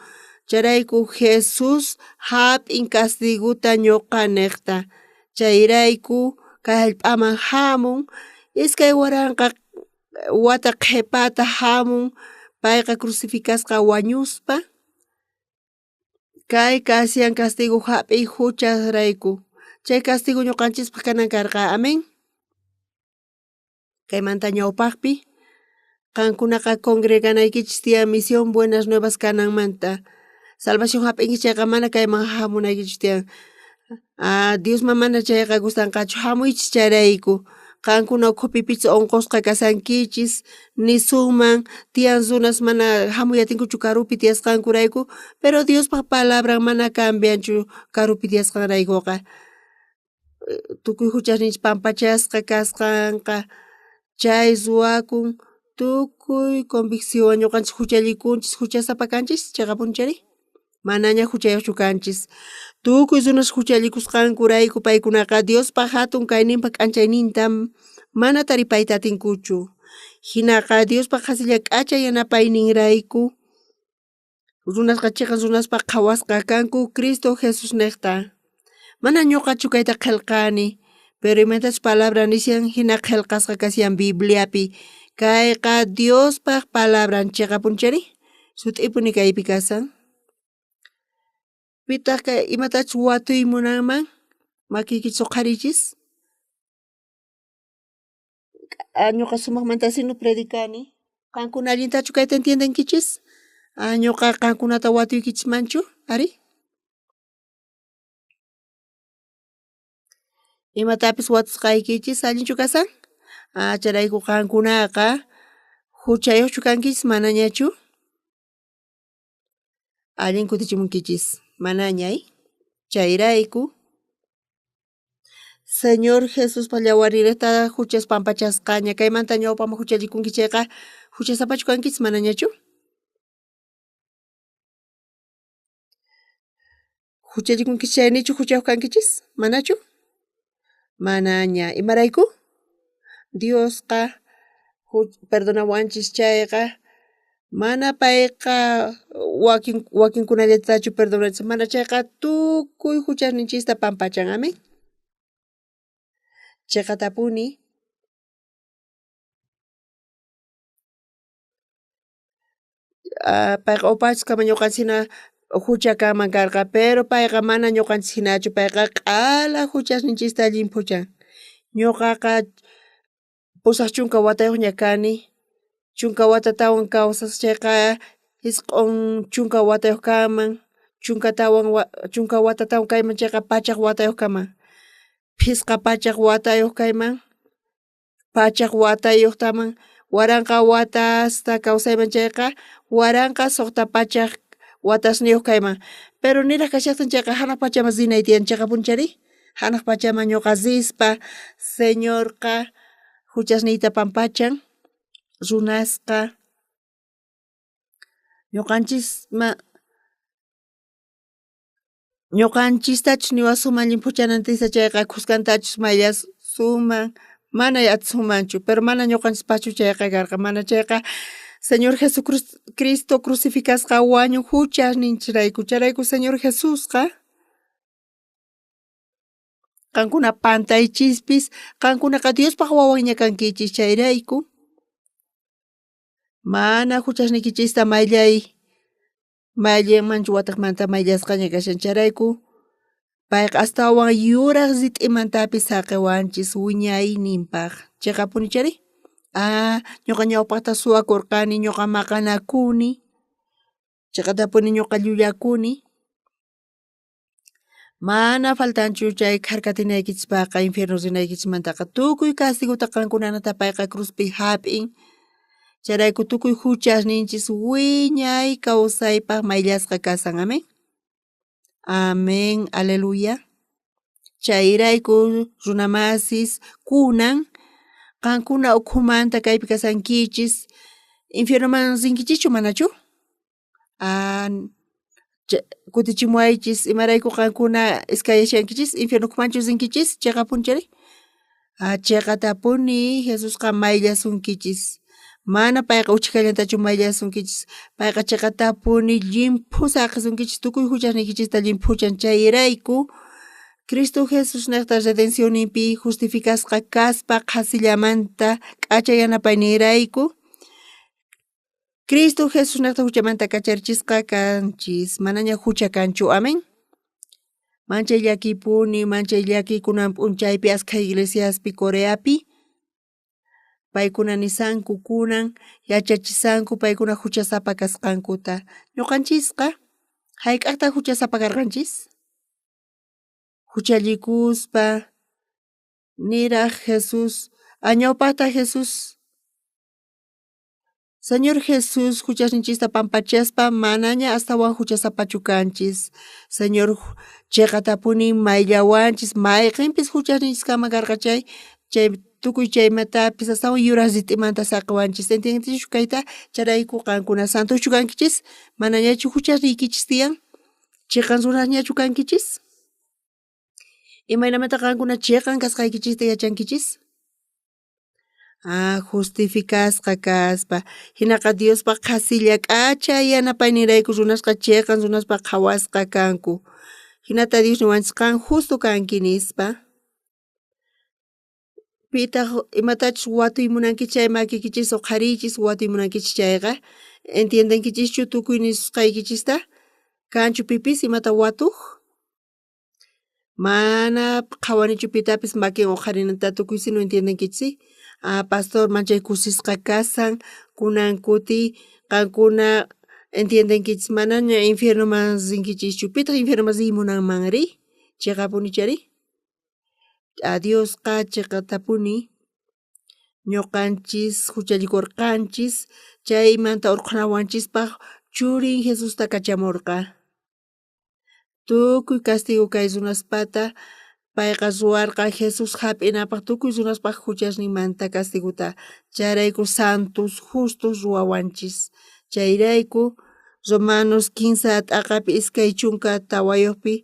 charayku Jesus hap'in castiguta ñuqa niqta chayrayku kay hallp'aman hamun iskay waranqa wata qhipata hamun payqa crucificasqa wañuspa kay kasiyan castigo hap'y huchasrayku chay castigo ñuqanchispaq kanan karqa amén. Kaymanta ñawpaqpi qankunaqa congreganaykichis tiyan misión Buenas Nuevas kananmanta salvación hap'inkichis chayqa mana kayman hamunaykichis tiyan Diosman mana chayqa gustanqachu hamuychis chayrayku qankuna ukhupipich unqusqa kasankichis nishuman tiyan runas mana hamuy atinkuchu karupi tiyasqankurayku pero Diospaq palabran mana cambianchu karupi tiyasqanraykuqa tukuy huchasninchis pampachasqa kasqanqa chay ruwakun tukuy convicción ñuqanchis huchallikunchis huchasapa kanchis chayqa punchari manaña huchayuqchu kanchis tukuy runas huchallikusqankurayku paykunaqa Diospaq hatun kayninpaq k'anchayninta mana taripayta atinkuchu hinaqa Diospaq hasilla k'achay yanapayninrayku runasqa chiqan runaspa qhawasqa kanku Cristo Jesus niqta mana ñuqachu kayta qillqani pero imayntachu palabra nisyan hina qillqasqa kasiyan Bibliapi kayqa Diospaq palabran chayqa punchari sut'ipuni kaypi kasan pitaq kay imatachu watuymunanman makiykichis huqarichis ñuqa sumaqmanta sinu predicani qankuna allintachu kayta entiendenkichis ñuqa qankunata watuykichismanchu ari imatapis watusqaykichis allinchu kasan charayku qankunaqa huchayuqchu kankichis manañachu allin kutichimunkichis manañay chayrayku Señor Jesus pallawarireta huchas pampachasqaña kaymanta ñawpama huchallikunki chayqa huchasapachu kankichis manañachu huchallikunki chaynichu huchayuq kankichis manachu manaña imarayku Diosqa perdonawanchis chayqa mana payqa wakinkunallatachu perdonachis mana chayqa tukuy huchasninchista pampachan amén chayqa tapuni payqa upachishkama ñuqanchishina huchakaman karqa pero payqa mana ñuqanchis hinachu payqa q'ala huchasninchista allin puchan ñuqaqa pusaq chunka watayuqña kani chunka watatawan kawsas chayqa isq'un chunka watayuq kaman chunka watatawan kayman chayqa pachak watayuq kaman phisqa pachak watayuq kayman pachak watayuqtaman waranqa watasta kawsayman chayqa waranqa suqta pachak watasniyuq kayman pero niraq kashaqtin chayqa hanaq pachaman zinay tiyan chayqa punchari hanaq pachaman ñuqa rispa Señorqa huchasniyta pampachan runasqa ñuqanchistachus niwa suman llimpuchanantista chayqa kuskantachus maylla suman mana sumanchu pero mana ñuqanchishpachu chayqa karqa mana chayqa Señor Jesucristo crucificasqa wañuq huchasninchirayku charayku Señor Jesusqa qankuna pantaychispis qankunaqa Diospaq wawanña kankichis chayrayku mana huchasnikichista mayllamanchu wataqmanta mayllasqaña kashan charayku payqa astawan yuraq sit'imantapis saqiwanchis wiñayninpaq chayqa punichari ñuqa ñawpaqta suwakurqani ñuqa maqanakuni chayqa tapuni ñuqa llullakuni mana faltanchu chay karkatinaykichikpaqa infierno rinaykichikmantaqa tukuy castigota qankunanata payqa cruzpi hap'in charayku tukuy huchasninchis wiñay kawsaypaq mayllasqa kasan amén amén aleluya chayrayku runamasis kunan qankuna ukhumanta kaypi kasankichis infiernoman rinkichikchu manachu? Kutichimuaychis imarayku qankuna iskayashankichis infiernokumanchu rinkichis chayqa punchari? Chayqa tapuni Jesusqa mayllasunkichis mana payqa uchikallañatachu mayllasunkichis payqa chayqa tapuni limpu saqisunkichis tukuy huchasnikichista limpuchan chayrayku Cristo Jesus niqta redencioninpi justificasqa kaspa qasillamanta k'achay yanapaynirayku Cristo Jesus niqta huchamanta kacharichisqa kanchis manaña hucha kanchu amen. Manchay llakipuni manchay llakikunan p'unchaypi askha iglesiaspi Coreapi paykuna nisanku kunan yachachisanku paykuna huchasapa kasqankuta ñuqanchisqa hayk'aqta huchasapa karqanchis huchallikuspa niraq Jesus añawpaqta Jesus Señor Jesus huchasninchista pampachaspa manaña astawan huchasapachu kanchis Señor chayqa tapuni mayllawanchis mayqinpis huchasninchiskama karqachay chay tukuy chaymatapis astawan yurak rit'imanta saqwanchis entiendishu kayta charayku qankuna santuschu kankichis manañachu huchasniykichis tiyan chiqan runasñachu kankichis imaynamanta qankuna chiqan kasqaykichista yachankichis justificasqa kaspa hinaqa Diospa qasilla k'achay yanapaynirayku runasqa chiqan runaspa qhawasqa kanku hinata Dios niwanchis qan justo kanki nispa pitaq imatachus watuymunankichis chay makikichis huqarichis watuymunankichis chayqa entiendenkichischu tukuy nisqaykichista kanchu pipis imata watuq mana qhawanichu pitapis makin huqarinanta tukuy si no entiendenkichis pastor manchay kusisqa kasan kunan kuti qankuna entiendenkichis manaña infiernoman rinkichischu pitaq infiernoman rimunanmanri chayqa punichari Diosqa chayqa tapuni ñuqanchis huchallikurqanchis chaymanta urqanawanchispaq churin Jesusta kachamurqa tukuy castigo kay runaspata payqa ruwarqa Jesus hap'inapaq tukuy runaspaq huchasninmanta castigota chayrayku santos justos ruwawanchis chayrayku Romanos 15 t'aqapi iskay chunka tawayuqpi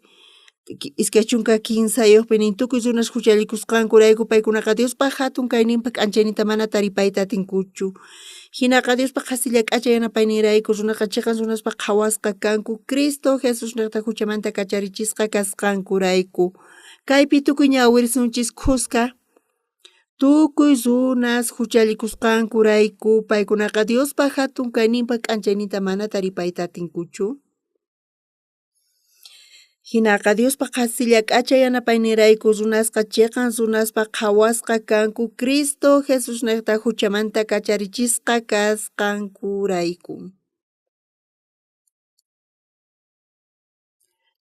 iskay chunka 15 nin tukuy runas huchallikusqankurayku paykunaqa Diospaq hatun kayninpa k'anchayninta mana taripayta atinkuchu hinaqa Diospaq qasilla k'achay yanapaynirayku runaqa chiqan runaspaq qhawasqa kanku Cristo Jesus niqta huchamanta kacharichisqa kasqankurayku kaypi tukuy ñawirisunchis khusqa tukuy runas huchallikusqankurayku paykunaqa Diospa hatun kayninpa k'anchayninta mana taripayta atinkuchu hinaqa Diospa qasilla k'achay yanapaynirayku runasqa chiqan runaspa qhawasqa kanku Cristo Jesus niqta huchamanta kacharichisqa kasqankurayku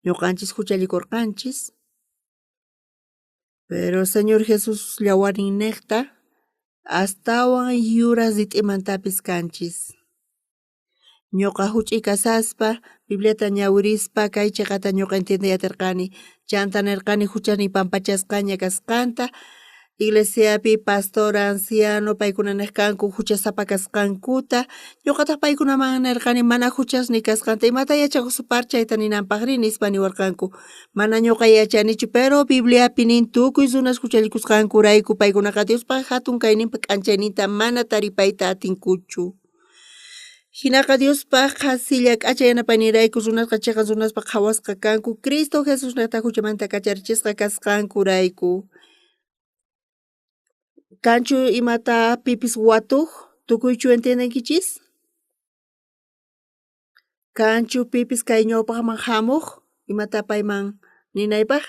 ñuqanchis huchallikurqanchis pero Señor Jesus llawarin niqta astawan yuras rit'imantapis kanchis ñuqa huch'uy kasaspa Bibliata ñawirispa kay chayqata ñuqa entiendeyatirqani chanta nirqani huchasniy pampachasqaña kasqanta iglesiapi pastor anciano paykuna niqkanku huchasapa kasqankuta ñuqataq paykunaman nirqani mana huchasniy kasqanta imata yachakusupar chayta ninanpaqri nispa niwarqanku mana ñuqa yachanichu pero Bibliapi nin tukuy runas huchallikusqankurayku paykunaqa Diospaq hatun kayninpa k'anchayninta mana taripayta atinkuchu hinaqa Diospaq qasilla k'achay yanapaynirayku runasqa chiqan runaspa qhawasqa kanku Cristo Jesus niqta huchamanta kacharichisqa kasqankurayku kanchu imata pipis watuq tukuychu entiendenkichis kanchu pipis kay ñawpaqman hamuq imata payman ninaypaq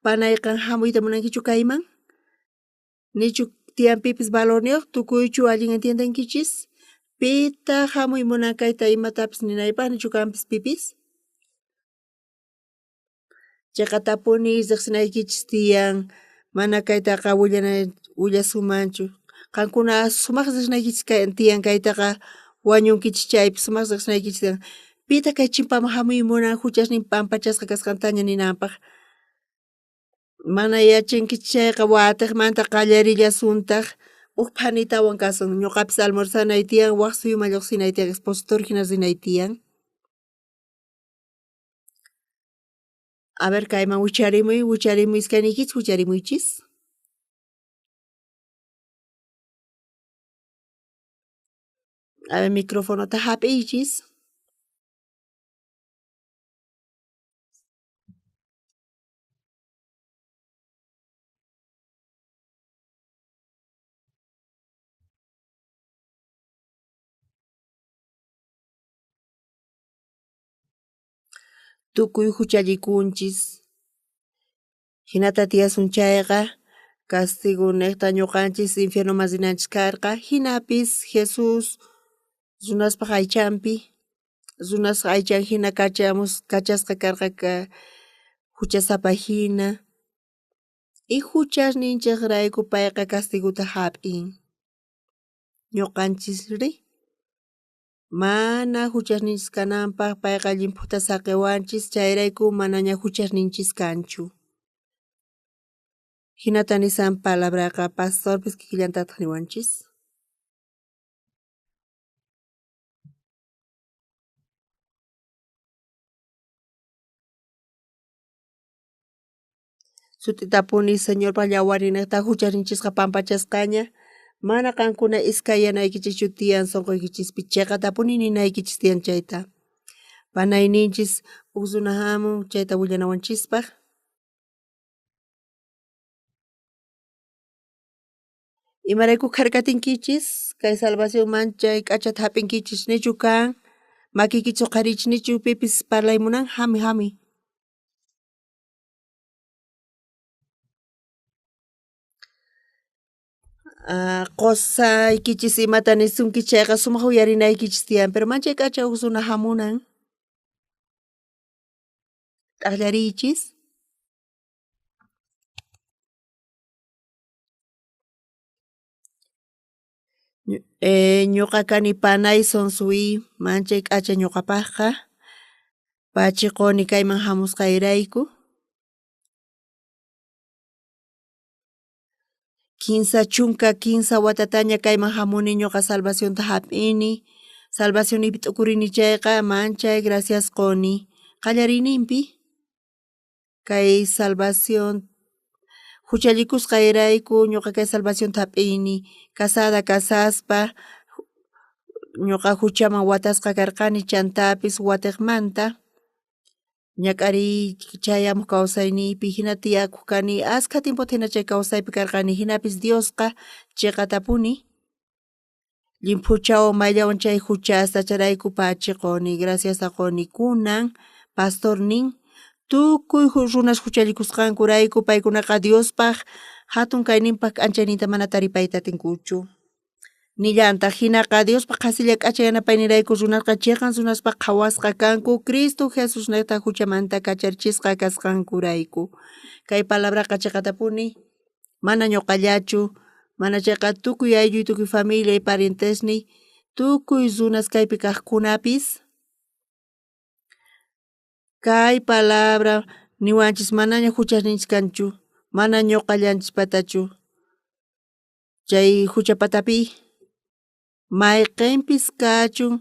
panayqa hamuyta munankichu kayman nichu tiyan pipis valorniyuq tukuychu allin entiendenkichis pita hamuy munankayta imatapis ninaypaq nichu kanpis pipis chayqa tapuni riqsinaykichis tiyan mana kaytaqa willasumanchu qankuna sumaq riqsinaykichis tiyan kaytaqa wañunkichis chaypi sumaq riqsinaykichis tiyan pita kay chimpaman hamuy munan huchasnin pampachasqa kasqantaña ninanpaq Mana yachankichis chayqa wataqmanta qallarilla suntaq huk panitawan kasun ñuqapis almorsanay tiyan waq suyuma lluqsinay tiyan expositor hina rinay tiyan. A ver kayman wicharimuyskankichis wicharimuychis. A ver microfonota hap'iychis. Tukuy huchallikunchis hinata tiyasun chayqa castigo niqta ñuqanchis infiernoman rinanchis karqa hinapis Jesus runaspaq aychanpi runasqa aychan hina kachasqa karqa huchasapa hina y huchasninchiqrayku payqa castiguta hap'in ñuqanchisri mana huchasninchis kananpaq payqa llimputa saqiwanchis chayrayku manaña huchasninchis kanchu. Hinata nisan palabraqa pastorpis kikillantataq niwanchis. Sutitapuni Señorpa llawariniyta huchasninchisqa pampachasqaña mana qankuna iskayanaykichis tiyan sunquykichikpi chiqatapuni ninaykichis tiyan chayta. Panayninchis huk runa hamun chayta willanawanchispaq. Imarayku karkatinkichis kay salvacionman chay k'achata hap'inkichis nichu kan makikichu qharichnichu pipis parlaymunan hami. Qusaykichis imata nisunki chayqa sumaq uyarinaykichis tiyan pero manchay k'acha huk runa hamunan t'aqllariychis. Ñuqa kani panay Sonsuy manchay k'acha ñuqapaqqa pachiquni kayman hamusqayrayku. Kinsa chunka kinsa watataña kayman hamuni ñuqa salvacionta hap'ini salvacionnipi t'ukurini chayqa manchay gracias quni qallariyninpi kay salvación huchallikusqayrayku ñuqa kay salvacionta hap'ini casaspa ñuqa huchaman watasqa karqani chantapis watiqmanta ñak'ariy chayamuq kawsayniypi hina tiyakuq kani askha timputa hina chay kawsaypi karqani hinapis Diosqa chiqatapuni llimphuchawan mayllawan chay huchasta charayku pachiquni graciasta quni kunan pastornin tukuy runas huchallikusqankurayku paykunaqa Diospaq hatun kayninpaq k'anchayninta mana taripayta atinkuchu. Nillantaq hinaqa Diospaq qhasilla k'acha yanapaynirayku runaqa chiqan runaspaq qhawasqa kanku Cristo Jesus niqta huchamanta kacharichisqa kasqankurayku. Kay palabraqa chiqatapuni mana ñuqallachu mana chayqa tukuy aylluy tukuy familia y parientesniy tukuy runas kaypi kaqkunapis kay palabra niwanchis manaña huchasninchis kanchu mana ñuqallanchispatachu chay huchapatapi mayqinpis kachun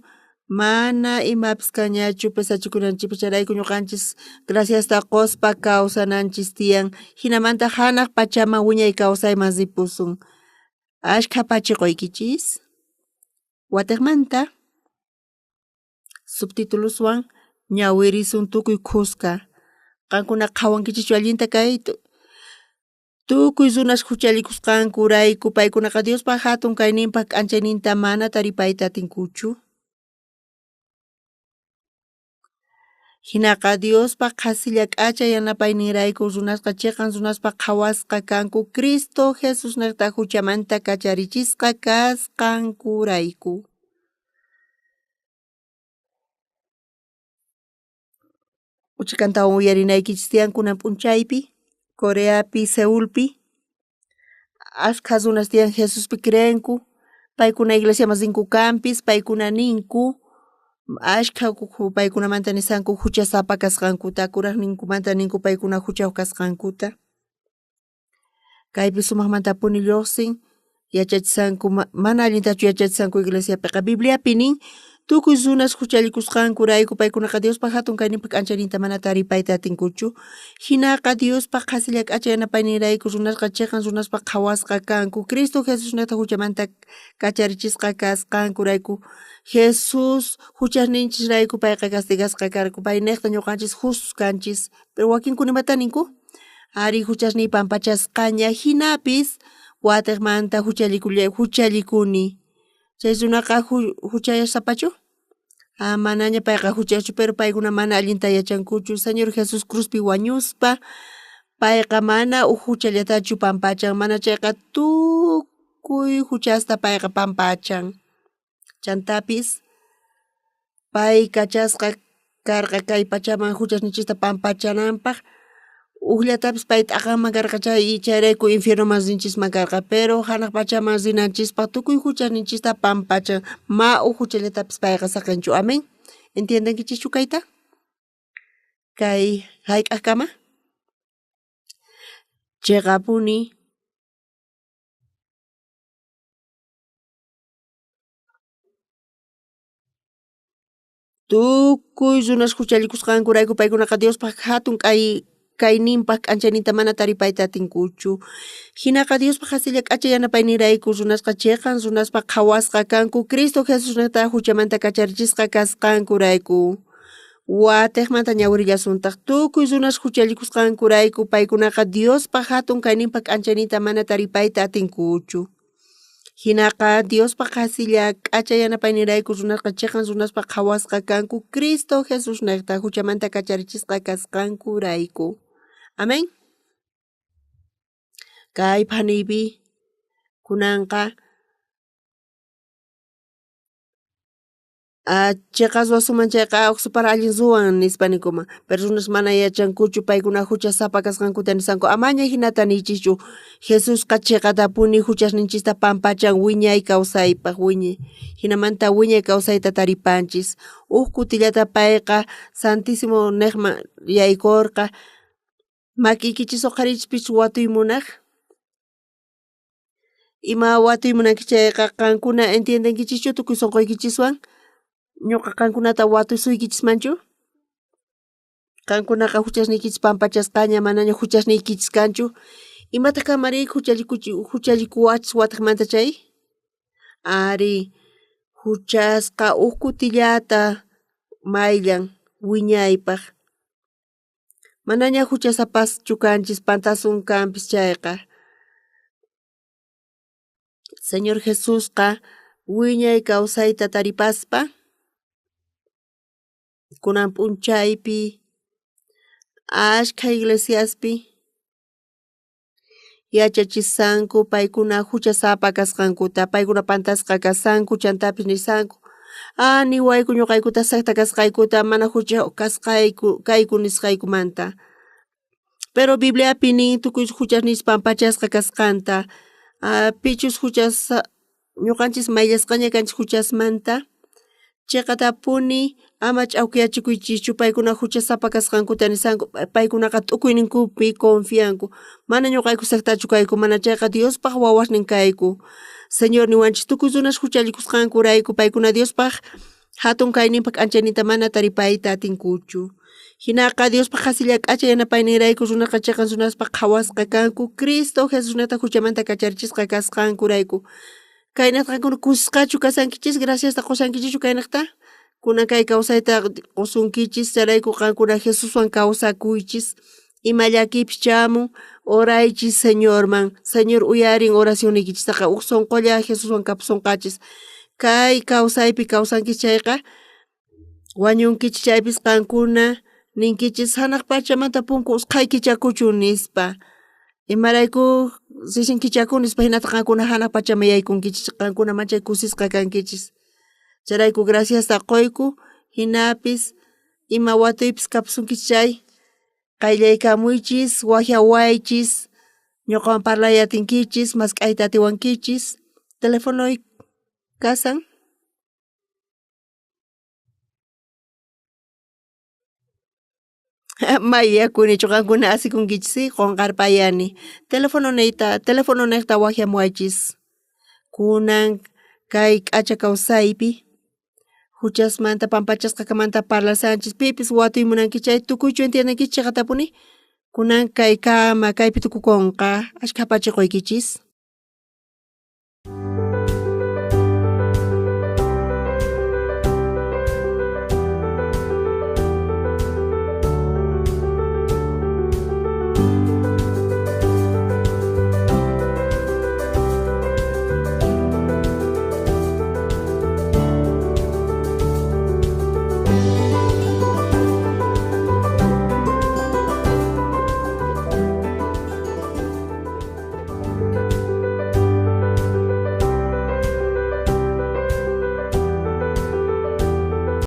mana imapis kañachu pesachikunanchikpi charayku ñuqanchis graciasta quspa kawsananchis tiyan hinamanta hanaq pachaman wiñay kawsayman ripusun ashkha pachiquykichis watiqmanta subtituluswan ñawirisun tukuy qusqa qankuna qhawankichischu allinta kay tukuy runas huchallikusqankurayku paykunaqa Diospaq hatun kayninpaq k'anchayninta mana taripayta atinkuchu. Hinaqa Diospaq qhasilla k'acha yanapaynirayku runasqa chiqan runaspaq qhawasqa kanku Cristo Jesus niqta huchamanta kacharichisqa kasqankurayku. Uchikantawan uyarinaykichis tiyan kunan p'unchaypi Coreapi Seulpi ashkha runas tiyan Jesuspi creyenku paykuna iglesiaman rinkukanpis paykuna ninku ashkha paykunamanta nisanku huchasapa kasqankuta kuraqninkumanta ninku paykuna huchayuq kasqankuta kaypi sumaqmantapuni lluqsin yachachisqanku mana allintachu yachachisqanku iglesiapiqa Bibliapi nin tukuy runas huchallikusqankurayku paykunaqa Diospaq hatun kayninpaq ancharinta mana taripayta atinkuchu hinaqa Diospaq qhasilla k'acha yanapaynirayku runasqa chiqan runaspaq qhawasqa kanku Cristo Jesusnata huchamanta kacharichisqa kasqankurayku Jesus huchasninchisrayku payqa castigasqa karku pay niqta ñuqanchis justos kanchis pero wakinkuna imata ninku ari huchasniy pampachasqaña hinapis watiqmanta huchallikuni chay runaqa huchayashapachu manaña payqa huchachu pero paykuna mana allinta yachankuchu Señor Jesus cruzpi wañuspa payqa mana huchallatachu pampachan mana chayqa tukuy huchasta payqa pampachan chantapis pay kachasqa karqa kay pachaman huchasnichista pampachananpaq uqllatapis pay t'aqanman karqa chay chayrayku infiernoman rinchisman karqa pero hanaq pachaman rinanchispaq tukuy huchasninchista pampachan ma huchallatapis payqa saqanchu amén entiendenkichischu kayta kay hayk'aqkama chiqapuni tukuy runas huchallikusqankurayku paykunaqa Diospaq hatun kayninpaq k'anchayninta mana taripayta atinkuchu hinaqa Diospaq qhasilla k'acha yanapaynirayku runasqa chiqan runaspaq qhawasqa kanku Cristo Jesusnata huchamanta kacharichisqa kasqankurayku watiqmanta ñawirillasuntaq tukuy runas huchallikusqankurayku paykunaqa Diospaq hatun kayninpaq k'anchayninta mana taripayta atinkuchu hinaqa Diospaq qhasilla k'acha yanapaynirayku runasqa chiqan runaspaq qhawasqa kanku Cristo Jesusnata huchamanta kacharichisqa kasqankurayku amén kay phaniypi kunanqa chiqaswa suman chayqa awqsupara allin ruwan nispanikuma pero runas mana yachankuchu paykuna huchasapa kasqankuta nisanku amaña hinata nichischu Jesusqa chiqatapuni huchasninchista pampachan wiñay kawsaypaq hinamanta wiñay kawsayta taripanchis kutillata payqa Santísimo niqman yaykurqa makikichis huqarichispich watuymunaq ima watuymunanki chayqa qankuna entiendenkichischu tukuy sunquykichiswan ñuqa qankunata watusuykichismanchu qankunaqa huchasniykichis pampachasqaña manaña huchasniykichis kanchu imataq kamarik huchallikuwachis watiqmanta chay ari huchasqa kutillata mayllan wiñaypaq manaña huchasapachu kanchis pantasunkanpis chayqa Señor Jesusqa wiñay kawsayta taripaspa kunan p'unchaypi ashkha iglesiaspi yachachisanku paykuna huchasapa kasqankuta paykuna pantasqa kasanku chantapis nisanku niwayku ñuqaykuta saqta kasqaykuta mana hucha kasqayku kayku nisqaykumanta pero Bibliapi nin tukuy huchasnish pampachasqa kasqanta pichus huchas ñuqanchis mayllasqaña kanchis huchasmanta chiqatapuni ama ch'awkiyachikuychischu paykuna huchasapa kasqankuta nisanku paykunaqa t'ukuyninkupi confianku mana ñuqayku saqtachu kayku mana chayqa Diospaq wawasnin kayku Señor niwanchis tukuy runas huchallikusqankurayku paykuna Diospaq hatun kayninpaq k'anchayninta mana taripayta atinkuchu hinaqa Diospaq qhasilla k'acha yanapaynirayku runaqa chiqan runaspaq qhawasqa kanku Cristo Jesusnata huchamanta kacharichisqa kasqankurayku kaynaqtankuna kusisqachu kasankichis graciasta qusankichischu kaynaqta kunan kay kawsayta qusunkichis charayku qankuna Jesuswan kawsakuychis ima llakipis chamun oraychis Señorman Señor uyarin oracionnikichistaqa sunqulla Jesuswan kapusunqachis kay kawsaypi kawsankis chayqa wañunkichis chaypis qankuna ninkichis hanaq pachamanta punku usqhaykichakuchu nispa imarayku sishinkichaku nispa hinata qankuna hanaq pachama yaykunkichis qankuna machay kusisqa kankichis charayku graciasta qoyku hinapis ima watuypis kapusunkichis chay qayllaykamuychis wajawaychis ñuqawan parlayatinkichis mask'ayta atiwankichis telefonoy kasan Maya kunichu qankuna asikunkichis qonqarpayani. Telefono neyta waqhamuwachis. Kunan kay k'acha kawsaypi huchasmanta pampachasqakamanta parlasanchis pipis watuymunanki chay tukuychu entiendankichis chayqa tapuni. Kunan kay kama kaypi tukukunqa ashka pachiq quykichis.